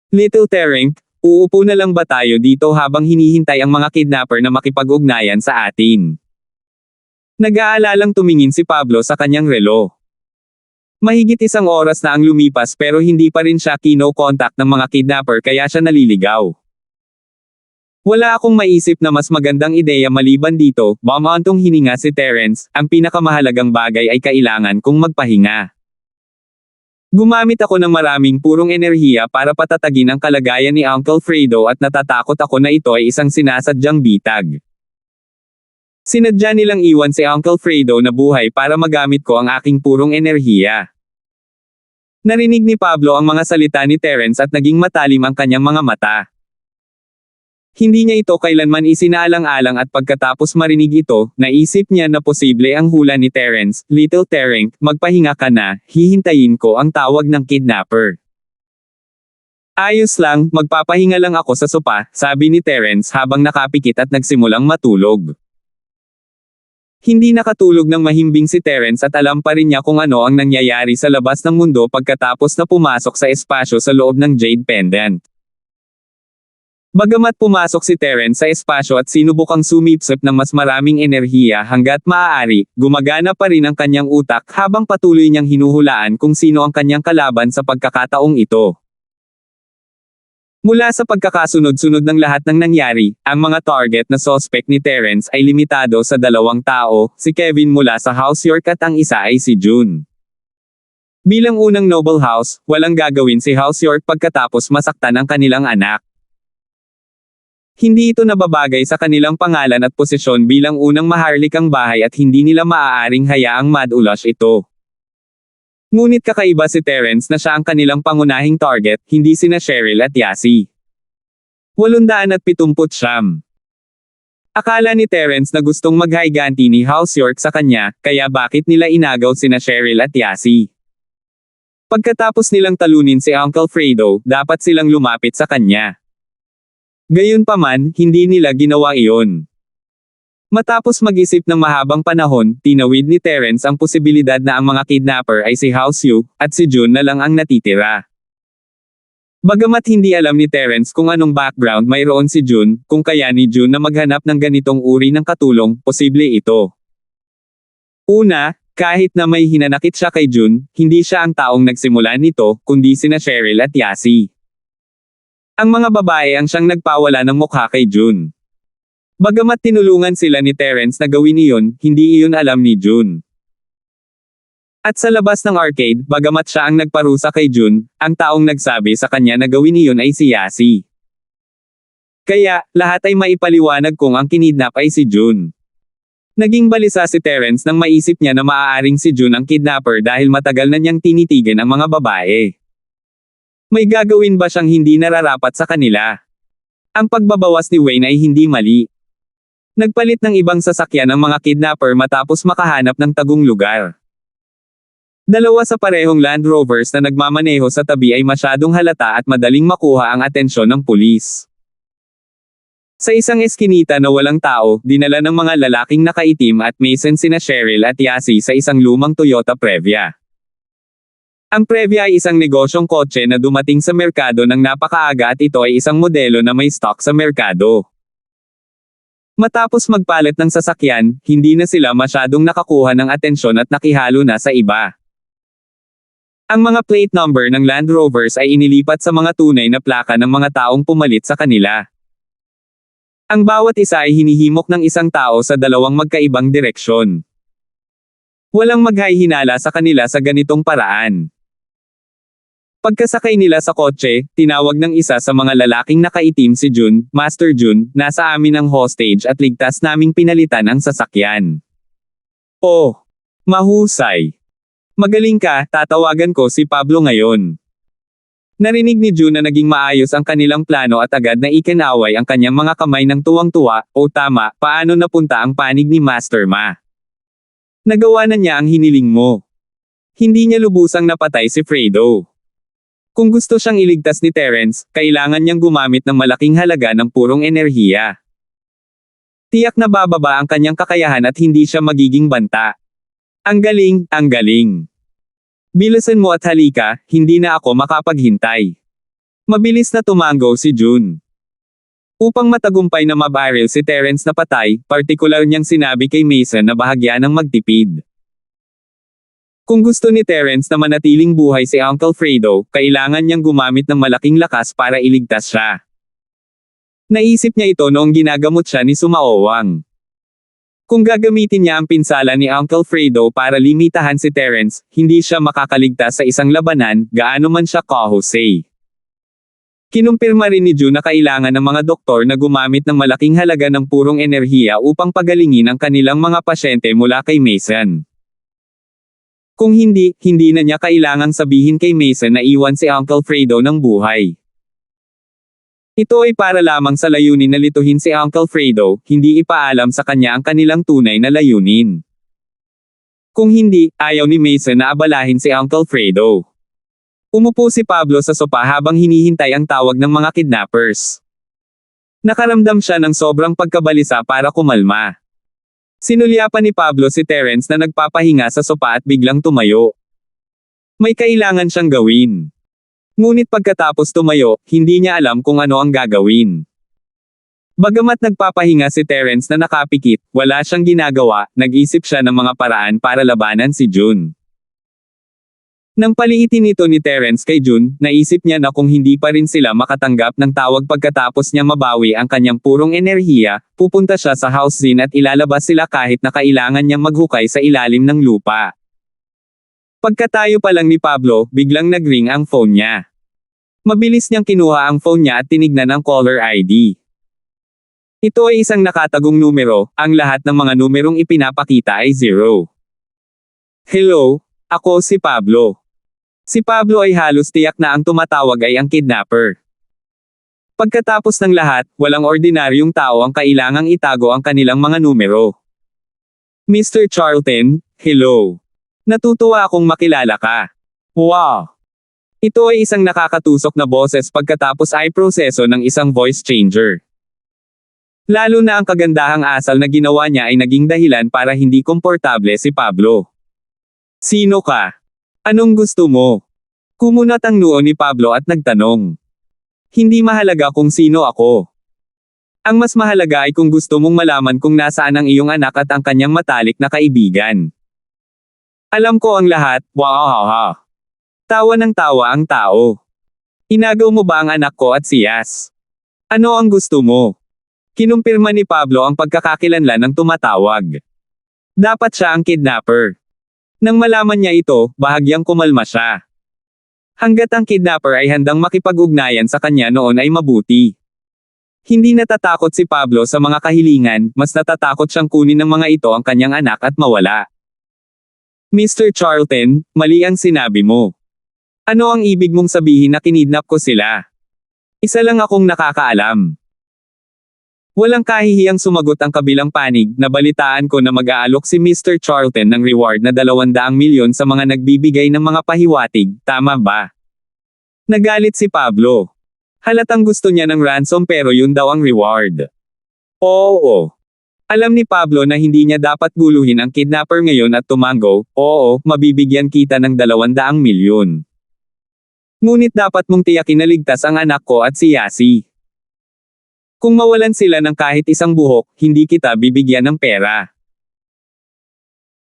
[SPEAKER 1] Little Terence, uupo na lang ba tayo dito habang hinihintay ang mga kidnapper na makipag-ugnayan sa atin? Nag-aalalang tumingin si Pablo sa kanyang relo. Mahigit isang oras na ang lumipas pero hindi pa rin siya kino-contact ng mga kidnapper kaya siya naliligaw. Wala akong maisip na mas magandang ideya maliban dito, bumantong hininga si Terence, ang pinakamahalagang bagay ay kailangan kong magpahinga. Gumamit ako ng maraming purong enerhiya para patatagin ang kalagayan ni Uncle Fredo at natatakot ako na ito ay isang sinasadyang bitag. Sinadya nilang iwan si Uncle Fredo na buhay para magamit ko ang aking purong enerhiya. Narinig ni Pablo ang mga salita ni Terence at naging matalim ang kanyang mga mata. Hindi niya ito kailanman isinaalang-alang at pagkatapos marinig ito, naisip niya na posible ang hula ni Terence. Little Terence, magpahinga ka na, hihintayin ko ang tawag ng kidnapper. Ayos lang, magpapahinga lang ako sa sopa, sabi ni Terence habang nakapikit at nagsimulang matulog. Hindi nakatulog ng mahimbing si Terence at alam pa rin niya kung ano ang nangyayari sa labas ng mundo pagkatapos na pumasok sa espasyo sa loob ng Jade Pendant. Bagamat pumasok si Terence sa espasyo at sinubukang sumipsip ng mas maraming enerhiya hanggat maaari, gumagana pa rin ang kanyang utak habang patuloy niyang hinuhulaan kung sino ang kanyang kalaban sa pagkakataong ito. Mula sa pagkakasunod-sunod ng lahat ng nangyari, ang mga target na suspect ni Terence ay limitado sa 2 tao, si Kevin mula sa House York at ang isa ay si June. Bilang unang noble house, walang gagawin si House York pagkatapos masaktan ang kanilang anak. Hindi ito nababagay sa kanilang pangalan at posisyon bilang unang maharlikang bahay at hindi nila maaaring hayaang mad-ulash ito. Ngunit kakaiba si Terence na siya ang kanilang pangunahing target, hindi sina Cheryl at Yasi. 879. Akala ni Terence na gustong maghiganti ni House York sa kanya, kaya bakit nila inagaw sina Cheryl at Yasi? Pagkatapos nilang talunin si Uncle Fredo, dapat silang lumapit sa kanya. Gayunpaman, hindi nila ginawa iyon. Matapos mag-isip ng mahabang panahon, tinawid ni Terence ang posibilidad na ang mga kidnapper ay si House Yu, at si June na lang ang natitira. Bagamat hindi alam ni Terence kung anong background mayroon si June, kung kaya ni June na maghanap ng ganitong uri ng katulong, posible ito. Una, kahit na may hinanakit siya kay June, hindi siya ang taong nagsimula nito, kundi sina Cheryl at Yasi. Ang mga babae ang siyang nagpawala ng mukha kay June. Bagamat tinulungan sila ni Terence na gawin iyon, hindi iyon alam ni June. At sa labas ng arcade, bagamat siya ang nagparusa kay June, ang taong nagsabi sa kanya na gawin iyon ay si Yasi. Kaya, lahat ay maipaliwanag kung ang kinidnap ay si June. Naging balisa si Terence nang maisip niya na maaaring si June ang kidnapper dahil matagal na niyang tinitigan ang mga babae. May gagawin ba siyang hindi nararapat sa kanila? Ang pagbabawas ni Wayne ay hindi mali. Nagpalit ng ibang sasakyan ang mga kidnapper matapos makahanap ng tagong lugar. 2 sa parehong Land Rovers na nagmamaneho sa tabi ay masyadong halata at madaling makuha ang atensyon ng pulis. Sa isang eskinita na walang tao, dinala ng mga lalaking nakaitim at Mason sina Cheryl at Yasi sa isang lumang Toyota Previa. Ang Previa ay isang negosyong kotse na dumating sa merkado ng napakaaga at ito ay isang modelo na may stock sa merkado. Matapos magpalit ng sasakyan, hindi na sila masyadong nakakuha ng atensyon at nakihalo na sa iba. Ang mga plate number ng Land Rovers ay inilipat sa mga tunay na plaka ng mga taong pumalit sa kanila. Ang bawat isa ay hinihimok ng isang tao sa 2 magkaibang direksyon. Walang maghahinala sa kanila sa ganitong paraan. Pagkasakay nila sa kotse, tinawag ng isa sa mga lalaking nakaitim si June, Master June, nasa amin ang hostage at ligtas naming pinalitan ang sasakyan. Oh! Mahusay! Magaling ka, tatawagan ko si Pablo ngayon. Narinig ni June na naging maayos ang kanilang plano at agad na ikinaway ang kanyang mga kamay ng tuwang-tuwa, o tama, paano napunta ang panig ni Master Ma? Nagawa na niya ang hiniling mo. Hindi niya lubusang napatay si Fredo. Kung gusto siyang iligtas ni Terence, kailangan niyang gumamit ng malaking halaga ng purong enerhiya. Tiyak na bababa ang kanyang kakayahan at hindi siya magiging banta. Ang galing, ang galing. Bilisan mo at halika, hindi na ako makapaghintay. Mabilis na tumango si June. Upang matagumpay na mabaril si Terence na patay, partikular niyang sinabi kay Mason na bahagya ng magtipid. Kung gusto ni Terence na manatiling buhay si Uncle Fredo, kailangan niyang gumamit ng malaking lakas para iligtas siya. Naisip niya ito noong ginagamot siya ni Sumaowang. Kung gagamitin niya ang pinsala ni Uncle Fredo para limitahan si Terence, hindi siya makakaligtas sa isang labanan, gaano man siya kahusay. Kinumpirma rin ni June na kailangan ng mga doktor na gumamit ng malaking halaga ng purong enerhiya upang pagalingin ang kanilang mga pasyente mula kay Mason. Kung hindi, hindi na niya kailangang sabihin kay Mason na iwan si Uncle Fredo ng buhay. Ito ay para lamang sa layunin na lituhin si Uncle Fredo, hindi ipaalam sa kanya ang kanilang tunay na layunin. Kung hindi, ayaw ni Mason na abalahin si Uncle Fredo. Umupo si Pablo sa sopa habang hinihintay ang tawag ng mga kidnappers. Nakaramdam siya ng sobrang pagkabalisa para kumalma. Sinulyapan ni Pablo si Terence na nagpapahinga sa sopa at biglang tumayo. May kailangan siyang gawin. Ngunit pagkatapos tumayo, hindi niya alam kung ano ang gagawin. Bagamat nagpapahinga si Terence na nakapikit, wala siyang ginagawa, nag-isip siya ng mga paraan para labanan si June. Nang paliitin ito ni Terence kay June, naisip niya na kung hindi pa rin sila makatanggap ng tawag pagkatapos niya mabawi ang kanyang purong enerhiya, pupunta siya sa house scene at ilalabas sila kahit na kailangan niyang maghukay sa ilalim ng lupa. Pagkatayo pa lang ni Pablo, biglang nag-ring ang phone niya. Mabilis niyang kinuha ang phone niya at tinignan ang caller ID. Ito ay isang nakatagong numero, ang lahat ng mga numerong ipinapakita ay 0. Hello, ako si Pablo. Si Pablo ay halos tiyak na ang tumatawag ay ang kidnapper. Pagkatapos ng lahat, walang ordinaryong tao ang kailangang itago ang kanilang mga numero. Mr. Charlton, hello. Natutuwa akong makilala ka. Wow! Ito ay isang nakakatusok na boses pagkatapos ay proseso ng isang voice changer. Lalo na ang kagandahang asal na ginawa niya ay naging dahilan para hindi komportable si Pablo. Sino ka? Anong gusto mo? Kumunat ang noo ni Pablo at nagtanong. Hindi mahalaga kung sino ako. Ang mas mahalaga ay kung gusto mong malaman kung nasaan ang iyong anak at ang kanyang matalik na kaibigan. Alam ko ang lahat, wahahaha. Tawa ng tawa ang tao. Inagaw mo ba ang anak ko at si Yas? Ano ang gusto mo? Kinumpirma ni Pablo ang pagkakakilanlan ng tumatawag. Dapat siya ang kidnapper. Nang malaman niya ito, bahagyang kumalma siya. Hanggat ang kidnapper ay handang makipag-ugnayan sa kanya noon ay mabuti. Hindi natatakot si Pablo sa mga kahilingan, mas natatakot siyang kunin ng mga ito ang kanyang anak at mawala. Mr. Charlton, mali ang sinabi mo. Ano ang ibig mong sabihin na kinidnap ko sila? Isa lang akong nakakaalam. Walang kahihiyang sumagot ang kabilang panig, nabalitaan ko na mag-aalok si Mr. Charlton ng reward na 200 milyon sa mga nagbibigay ng mga pahiwatig, tama ba? Nagalit si Pablo. Halatang gusto niya ng ransom pero yun daw ang reward. Oo. Alam ni Pablo na hindi niya dapat guluhin ang kidnapper ngayon at tumango, oo, mabibigyan kita ng 200 milyon. Ngunit dapat mong tiyakin na ligtas ang anak ko at si Yasi. Kung mawalan sila ng kahit isang buhok, hindi kita bibigyan ng pera.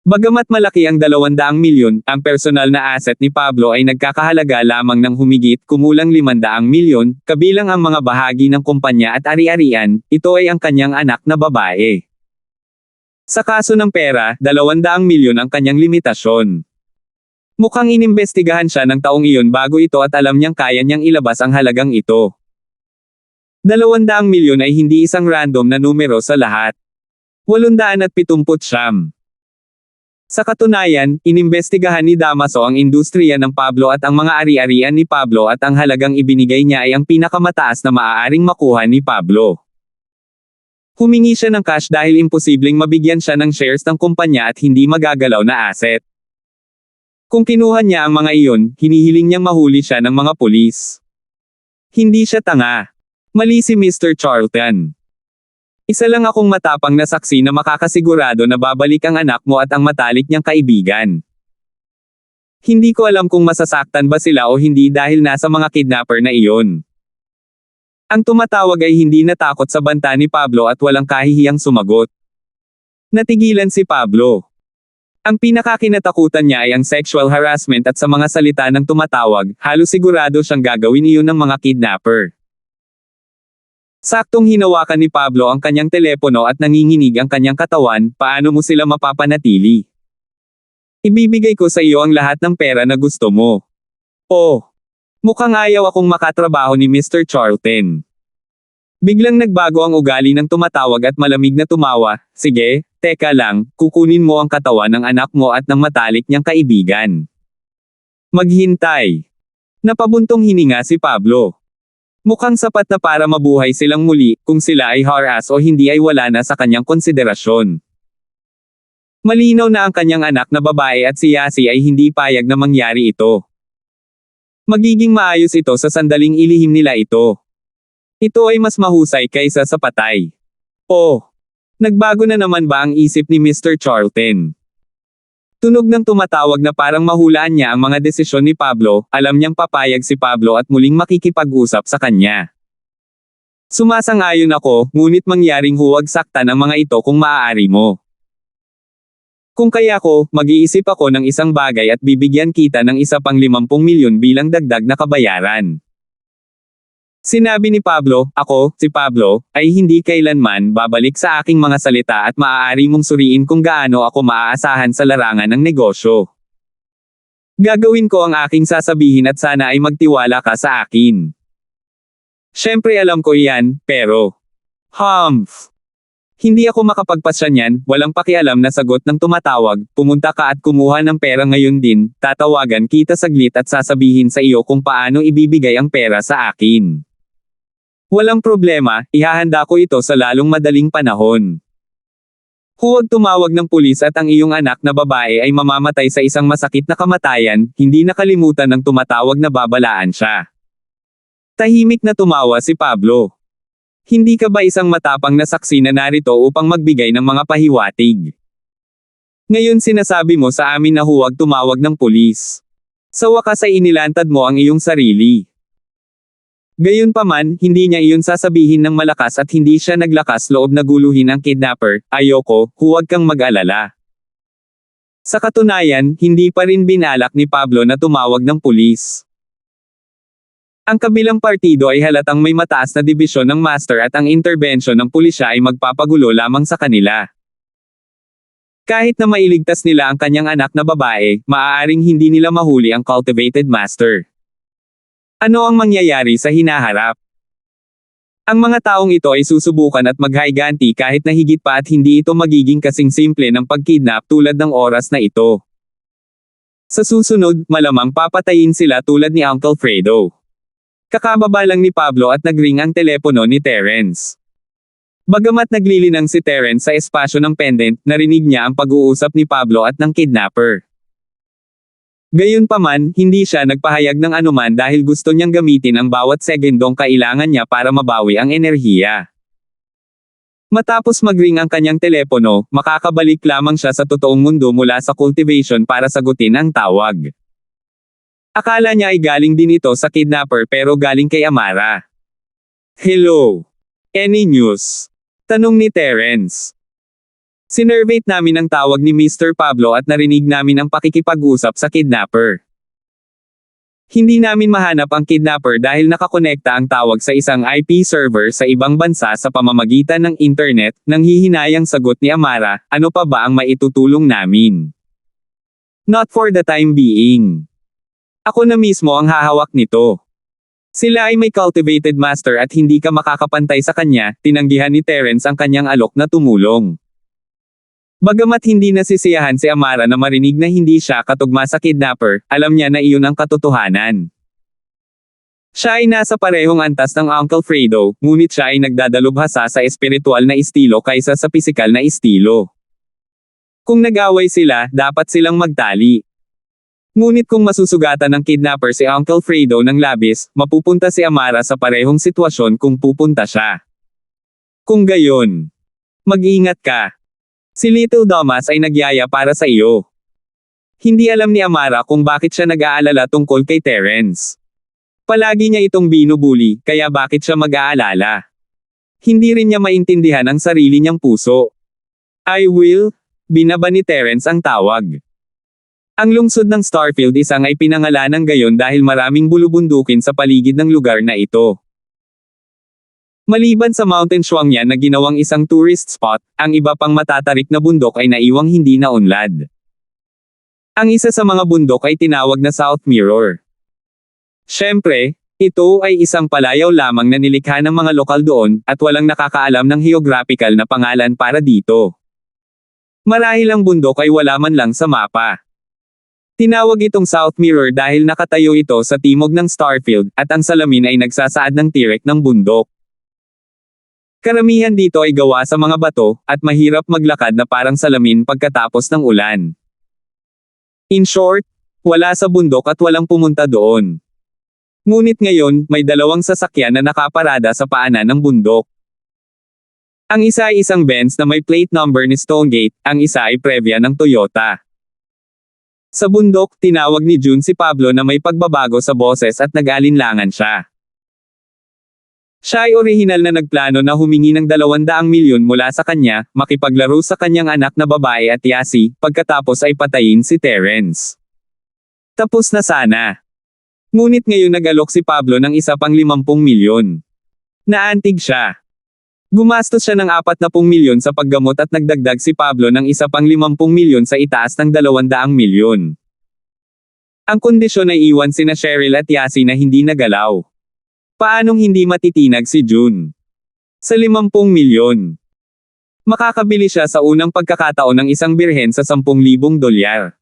[SPEAKER 1] Bagamat malaki ang 200 milyon, ang personal na asset ni Pablo ay nagkakahalaga lamang ng humigit kumulang 500 milyon, kabilang ang mga bahagi ng kumpanya at ari-arian, ito ay ang kanyang anak na babae. Sa kaso ng pera, 200 milyon ang kanyang limitasyon. Mukhang inimbestigahan siya ng taong iyon bago ito at alam niyang kaya niyang ilabas ang halagang ito. 200 milyon ay hindi isang random na numero sa lahat. 879. Sa katunayan, inimbestigahan ni Damaso ang industriya ng Pablo at ang mga ari-arian ni Pablo at ang halagang ibinigay niya ay ang pinakamataas na maaaring makuha ni Pablo. Humingi siya ng cash dahil imposibleng mabigyan siya ng shares ng kumpanya at hindi magagalaw na asset. Kung kinuha niya ang mga iyon, hinihiling niyang mahuli siya ng mga pulis. Hindi siya tanga. Mali si Mr. Charlton. Isa lang akong matapang na saksi na makakasigurado na babalik ang anak mo at ang matalik niyang kaibigan. Hindi ko alam kung masasaktan ba sila o hindi dahil nasa mga kidnapper na iyon. Ang tumatawag ay hindi natakot sa banta ni Pablo at walang kahihiyang sumagot. Natigilan si Pablo. Ang pinakakinatakutan niya ay ang sexual harassment at sa mga salita ng tumatawag, halos sigurado siyang gagawin iyon ng mga kidnapper. Saktong hinawakan ni Pablo ang kanyang telepono at nanginginig ang kanyang katawan, paano mo sila mapapanatili? Ibibigay ko sa iyo ang lahat ng pera na gusto mo. Oh, mukhang ayaw akong makatrabaho ni Mr. Charlton. Biglang nagbago ang ugali ng tumatawag at malamig na tumawa, sige, teka lang, kukunin mo ang katawan ng anak mo at ng matalik niyang kaibigan. Maghintay. Napabuntong hininga si Pablo. Mukhang sapat na para mabuhay silang muli, kung sila ay harass o hindi ay wala na sa kanyang konsiderasyon. Malinaw na ang kanyang anak na babae at si Yasi ay hindi payag na mangyari ito. Magiging maayos ito sa sandaling ilihim nila ito. Ito ay mas mahusay kaysa sa patay. Oh! Nagbago na naman ba ang isip ni Mr. Charlton? Tunog ng tumatawag na parang mahulaan niya ang mga desisyon ni Pablo, alam niyang papayag si Pablo at muling makikipag-usap sa kanya. Sumasang-ayon ako, ngunit mangyaring huwag saktan ang mga ito kung maaari mo. Kung kaya ko, mag-iisip ako ng isang bagay at bibigyan kita ng isa pang 50 milyon bilang dagdag na kabayaran. Sinabi ni Pablo, ako, si Pablo, ay hindi kailanman babalik sa aking mga salita at maaari mong suriin kung gaano ako maaasahan sa larangan ng negosyo. Gagawin ko ang aking sasabihin at sana ay magtiwala ka sa akin. Siyempre alam ko iyan, pero... Hindi ako makapagpasya niyan, walang pakialam na sagot ng tumatawag, pumunta ka at kumuha ng pera ngayon din, tatawagan kita saglit at sasabihin sa iyo kung paano ibibigay ang pera sa akin. Walang problema, ihahanda ko ito sa lalong madaling panahon. Huwag tumawag ng pulis at ang iyong anak na babae ay mamamatay sa isang masakit na kamatayan, hindi nakalimutan ng tumatawag na babalaan siya. Tahimik na tumawa si Pablo. Hindi ka ba isang matapang na saksi na narito upang magbigay ng mga pahiwatig? Ngayon sinasabi mo sa amin na huwag tumawag ng pulis. Sa wakas ay inilantad mo ang iyong sarili. Gayunpaman, hindi niya iyon sasabihin ng malakas at hindi siya naglakas loob na guluhin ang kidnapper, ayoko, huwag kang mag-alala. Sa katunayan, hindi pa rin binalak ni Pablo na tumawag ng pulis. Ang kabilang partido ay halatang may mataas na dibisyon ng master at ang interbensyon ng pulisya ay magpapagulo lamang sa kanila. Kahit na mailigtas nila ang kanyang anak na babae, maaaring hindi nila mahuli ang cultivated master. Ano ang mangyayari sa hinaharap? Ang mga taong ito ay susubukan at maghaiganti kahit na higit pa at hindi ito magiging kasing simple ng pagkidnap tulad ng oras na ito. Sa susunod, malamang papatayin sila tulad ni Uncle Fredo. Kakababa lang ni Pablo at nagring ang telepono ni Terence. Bagamat naglilinang si Terence sa espasyo ng pendant, narinig niya ang pag-uusap ni Pablo at ng kidnapper. Gayunpaman, hindi siya nagpahayag ng anuman dahil gusto niyang gamitin ang bawat segundong kailangan niya para mabawi ang enerhiya. Matapos magring ang kanyang telepono, makakabalik lamang siya sa totoong mundo mula sa cultivation para sagutin ang tawag. Akala niya ay galing din ito sa kidnapper pero galing kay Amara. Hello. Any news? Tanong ni Terence. Sinervate namin ang tawag ni Mr. Pablo at narinig namin ang pakikipag-usap sa kidnapper. Hindi namin mahanap ang kidnapper dahil nakakonekta ang tawag sa isang IP server sa ibang bansa sa pamamagitan ng internet, nang hihinayang sagot ni Amara, ano pa ba ang maitutulong namin? Not for the time being. Ako na mismo ang hahawak nito. Sila ay may cultivated master at hindi ka makakapantay sa kanya, tinanggihan ni Terence ang kanyang alok na tumulong. Bagamat hindi nasisiyahan si Amara na marinig na hindi siya katugma sa kidnapper, alam niya na iyon ang katotohanan. Siya ay nasa parehong antas ng Uncle Fredo, ngunit siya ay nagdadalubhasa sa espiritual na estilo kaysa sa pisikal na estilo. Kung nag-away sila, dapat silang magtali. Ngunit kung masusugatan ng kidnapper si Uncle Fredo ng labis, mapupunta si Amara sa parehong sitwasyon kung pupunta siya. Kung gayon, mag-ingat ka. Si Little Thomas ay nagyaya para sa iyo. Hindi alam ni Amara kung bakit siya nag-aalala tungkol kay Terence. Palagi niya itong binubuli, kaya bakit siya mag-aalala? Hindi rin niya maintindihan ang sarili niyang puso. I will, binaba ni Terence ang tawag. Ang lungsod ng Starfield isang ay pinangalanan gayon dahil maraming bulubundukin sa paligid ng lugar na ito. Maliban sa Mountain Shuangyan na ginawang isang tourist spot, ang iba pang matatarik na bundok ay naiwang hindi naunlad. Ang isa sa mga bundok ay tinawag na South Mirror. Siyempre, ito ay isang palayaw lamang na nilikha ng mga lokal doon, at walang nakakaalam ng geographical na pangalan para dito. Marahil ang bundok ay wala man lang sa mapa. Tinawag itong South Mirror dahil nakatayo ito sa timog ng Starfield, at ang salamin ay nagsasaad ng tirek ng bundok. Karamihan dito ay gawa sa mga bato, at mahirap maglakad na parang salamin pagkatapos ng ulan. In short, wala sa bundok at walang pumunta doon. Ngunit ngayon, may dalawang sasakyan na nakaparada sa paanan ng bundok. Ang isa ay isang Benz na may plate number ni Stonegate, ang isa ay Previa ng Toyota. Sa bundok, tinawag ni June si Pablo na may pagbabago sa boses at nag-alinlangan siya. Siya ay orihinal na nagplano na humingi ng 200 milyon mula sa kanya, makipaglaro sa kanyang anak na babae at Yasi, pagkatapos ay patayin si Terence. Tapos na sana. Ngunit ngayon nag-alok si Pablo ng isa pang 50 milyon. Naantig siya. Gumastos siya ng 40 milyon sa paggamot at nagdagdag si Pablo ng isa pang 50 milyon sa itaas ng 200 milyon. Ang kondisyon ay iwan sina Cheryl at Yasi na hindi nagalaw. Paanong hindi matitinag si June? Sa 50 milyon. Makakabili siya sa unang pagkakataon ng isang birhen sa 10,000 dolyar.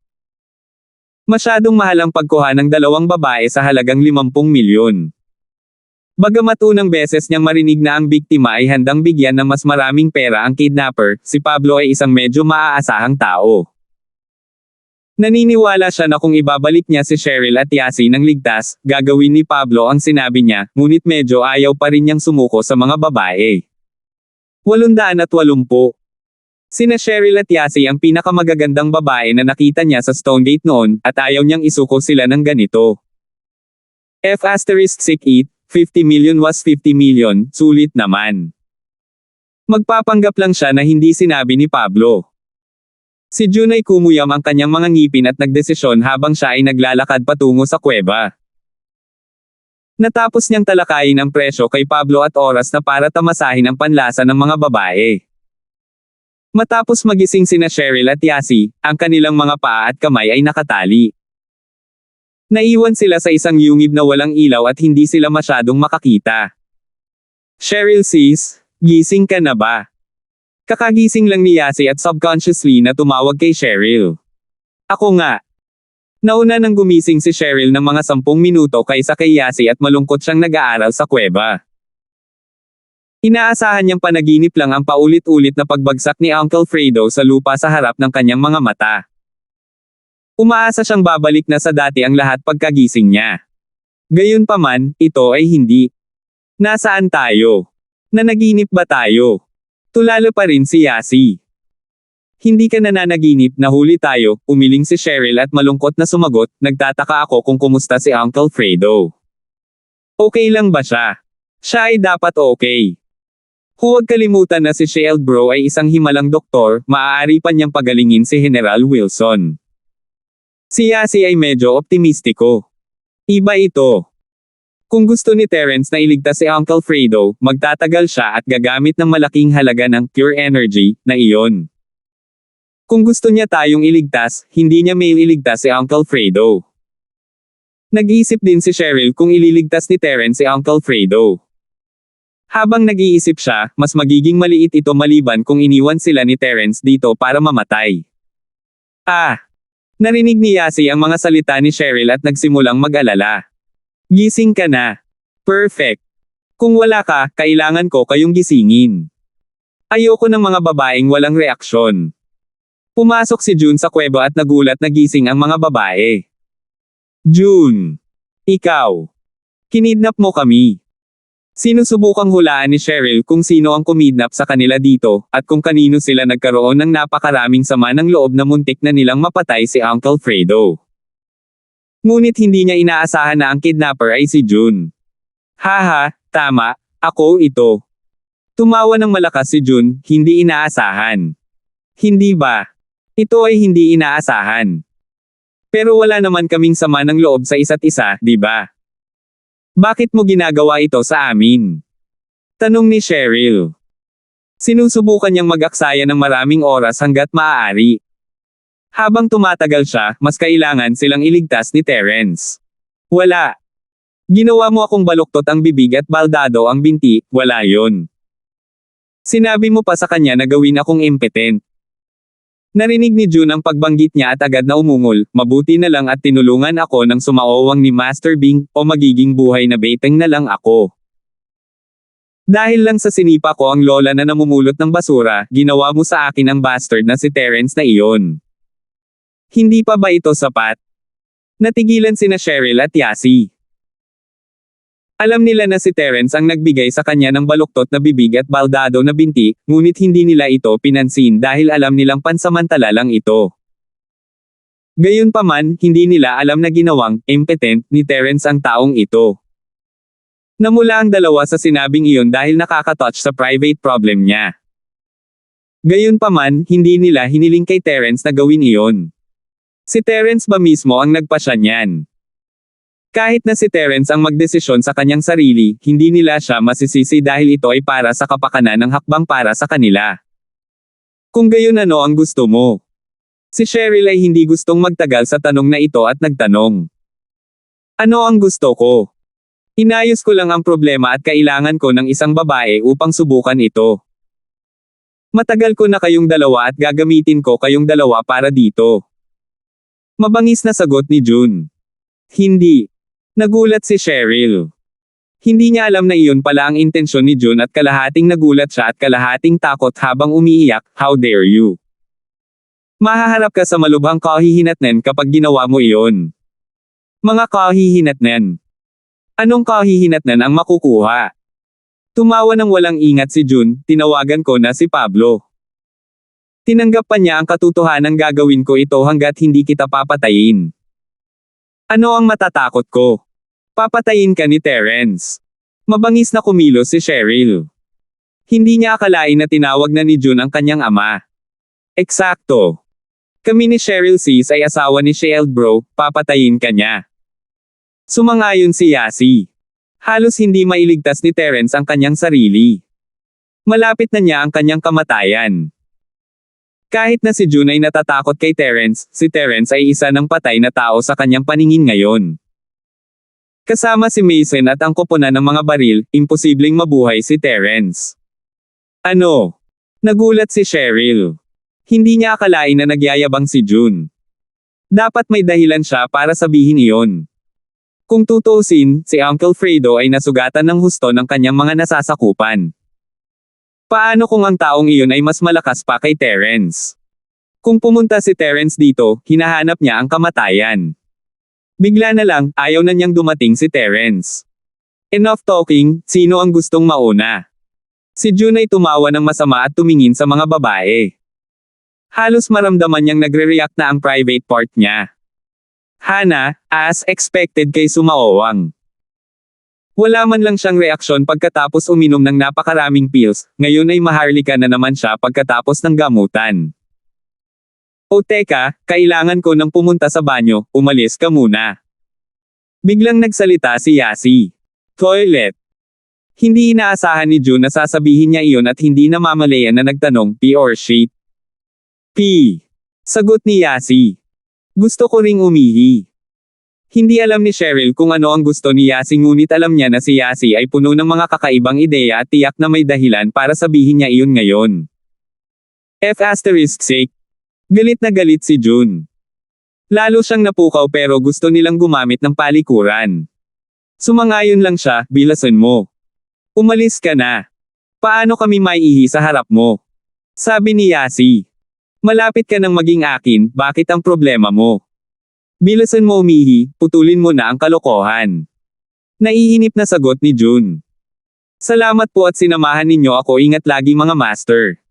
[SPEAKER 1] Masyadong mahal ang pagkuha ng dalawang babae sa halagang 50 milyon. Bagamat unang beses niyang marinig na ang biktima ay handang bigyan ng mas maraming pera ang kidnapper, si Pablo ay isang medyo maaasahang tao. Naniniwala siya na kung ibabalik niya si Cheryl at Yasi ng ligtas, gagawin ni Pablo ang sinabi niya, ngunit medyo ayaw pa rin niyang sumuko sa mga babae. 880. Sina Cheryl at Yasi ang pinakamagagandang babae na nakita niya sa Stonegate noon, at ayaw niyang isuko sila ng ganito. F***8, 50 million was 50 million, sulit naman. Magpapanggap lang siya na hindi sinabi ni Pablo. Si June ay kumuyam ang kanyang mga ngipin at nagdesisyon habang siya ay naglalakad patungo sa kuweba. Natapos niyang talakayin ang presyo kay Pablo at oras na para tamasahin ang panlasa ng mga babae. Matapos magising sina Cheryl at Yasi, ang kanilang mga paa at kamay ay nakatali. Naiwan sila sa isang yungib na walang ilaw at hindi sila masyadong makakita. Cheryl sis, gising ka na ba? Kakagising lang ni Yasi at subconsciously na tumawag kay Cheryl. Ako nga. Nauna nang gumising si Cheryl ng mga 10 minuto kaysa kay Yasi at malungkot siyang nag-aaral sa kuweba. Inaasahan niyang panaginip lang ang paulit-ulit na pagbagsak ni Uncle Fredo sa lupa sa harap ng kanyang mga mata. Umaasa siyang babalik na sa dati ang lahat pagkagising niya. Gayunpaman, ito ay hindi. Nasaan tayo? Nanaginip ba tayo? Tulala pa rin si Yasi. Hindi ka nananaginip, nahuli tayo, umiling si Cheryl at malungkot na sumagot, nagtataka ako kung kumusta si Uncle Fredo. Okay lang ba siya? Siya ay dapat okay. Huwag kalimutan na si Shield Bro ay isang himalang doktor, maaari pa niyang pagalingin si General Wilson. Si Yasi ay medyo optimistiko. Iba ito. Kung gusto ni Terence na iligtas si Uncle Fredo, magtatagal siya at gagamit ng malaking halaga ng pure energy na iyon. Kung gusto niya tayong iligtas, hindi niya may iligtas si Uncle Fredo. Nag-iisip din si Cheryl kung ililigtas ni Terence si Uncle Fredo. Habang nag-iisip siya, mas magiging maliit ito maliban kung iniwan sila ni Terence dito para mamatay. Narinig ni Yasi ang mga salita ni Cheryl at nagsimulang mag-alala. Gising ka na. Perfect. Kung wala ka, kailangan ko kayong gisingin. Ayoko ng mga babaeng walang reaksyon. Pumasok si June sa kuweba at nagulat na gising ang mga babae. June. Ikaw. Kinidnap mo kami. Sinusubukang hulaan ni Cheryl kung sino ang kumidnap sa kanila dito, at kung kanino sila nagkaroon ng napakaraming sama ng loob na muntik na nilang mapatay si Uncle Fredo. Ngunit hindi niya inaasahan na ang kidnapper ay si June. Haha, tama, ako ito. Tumawa ng malakas si June, hindi inaasahan. Hindi ba? Ito ay hindi inaasahan. Pero wala naman kaming sama ng loob sa isa't isa, di ba? Bakit mo ginagawa ito sa amin? Tanong ni Cheryl. Sinusubukan niyang mag-aksaya ng maraming oras hanggat maaari. Habang tumatagal siya, mas kailangan silang iligtas ni Terence. Wala. Ginawa mo akong baluktot ang bibig at baldado ang binti, wala yon. Sinabi mo pa sa kanya na gawin akong impotent. Narinig ni June ang pagbanggit niya at agad na umungol, mabuti na lang at tinulungan ako ng sumaowang ni Master Bing, o magiging buhay na beteng na lang ako. Dahil lang sa sinipa ko ang lola na namumulot ng basura, ginawa mo sa akin ang bastard na si Terence na iyon. Hindi pa ba ito sapat? Natigilan sina Cheryl at Yasi. Alam nila na si Terence ang nagbigay sa kanya ng baluktot na bibig at baldado na binti, ngunit hindi nila ito pinansin dahil alam nilang pansamantala lang ito. Gayunpaman, hindi nila alam na ginawang impotent ni Terence ang taong ito. Namula ang dalawa sa sinabing iyon dahil nakaka-touch sa private problem niya. Gayunpaman, hindi nila hiniling kay Terence na gawin iyon. Si Terence ba mismo ang nagpasya niyan? Kahit na si Terence ang magdesisyon sa kanyang sarili, hindi nila siya masisisi dahil ito ay para sa kapakanan ng hakbang para sa kanila. Kung gayon, ano ang gusto mo? Si Cheryl ay hindi gustong magtagal sa tanong na ito at nagtanong. Ano ang gusto ko? Inayos ko lang ang problema at kailangan ko ng isang babae upang subukan ito. Matagal ko na kayong dalawa at gagamitin ko kayong dalawa para dito. Mabangis na sagot ni June. Hindi. Nagulat si Cheryl. Hindi niya alam na iyon pala ang intensyon ni June at kalahating nagulat siya at kalahating takot habang umiiyak, how dare you. Mahaharap ka sa malubhang kahihinatnan kapag ginawa mo iyon. Mga kahihinatnan. Anong kahihinatnan ang makukuha? Tumawa ng walang ingat si June, tinawagan ko na si Pablo. Tinanggap pa niya ang katotohanan, gagawin ko ito hanggat hindi kita papatayin. Ano ang matatakot ko? Papatayin ka ni Terence. Mabangis na kumilos si Cheryl. Hindi niya akalain na tinawag na ni June ang kanyang ama. Eksakto. Kami ni Cheryl sis ay asawa ni Shield bro, papatayin ka niya. Sumangayon si Yasi. Halos hindi mailigtas ni Terence ang kanyang sarili. Malapit na niya ang kanyang kamatayan. Kahit na si June ay natatakot kay Terence, si Terence ay isa ng patay na tao sa kanyang paningin ngayon. Kasama si Mason at ang koponan ng mga baril, imposibleng mabuhay si Terence. Ano? Nagulat si Cheryl. Hindi niya akalain na nagyayabang si June. Dapat may dahilan siya para sabihin iyon. Kung tutuusin, si Uncle Fredo ay nasugatan ng husto ng kanyang mga nasasakupan. Paano kung ang taong iyon ay mas malakas pa kay Terence? Kung pumunta si Terence dito, hinahanap niya ang kamatayan. Bigla na lang, ayaw na niyang dumating si Terence. Enough talking, sino ang gustong mauna? Si June ay tumawa ng masama at tumingin sa mga babae. Halos maramdaman niyang nagre-react na ang private part niya. Hana, as expected kay sumaowang. Wala man lang siyang reaksyon pagkatapos uminom ng napakaraming pills, ngayon ay maharlika na naman siya pagkatapos ng gamutan. O teka, kailangan ko nang pumunta sa banyo, umalis ka muna. Biglang nagsalita si Yasi. Toilet. Hindi inaasahan ni June na sasabihin niya iyon at hindi namamalayan na nagtanong, pee or shit? Pee. Sagot ni Yasi. Gusto ko ring umihi. Hindi alam ni Cheryl kung ano ang gusto ni Yasi, ngunit alam niya na si Yasi ay puno ng mga kakaibang ideya at tiyak na may dahilan para sabihin niya iyon ngayon. F***sake. Galit na galit si June. Lalo siyang napukaw pero gusto nilang gumamit ng palikuran. Sumangayon lang siya, bilasan mo. Umalis ka na. Paano kami maiihi sa harap mo? Sabi ni Yasi. Malapit ka nang maging akin, bakit ang problema mo? Bilasan mo umihi, putulin mo na ang kalokohan. Naiinip na sagot ni June. Salamat po at sinamahan ninyo ako, ingat lagi mga master.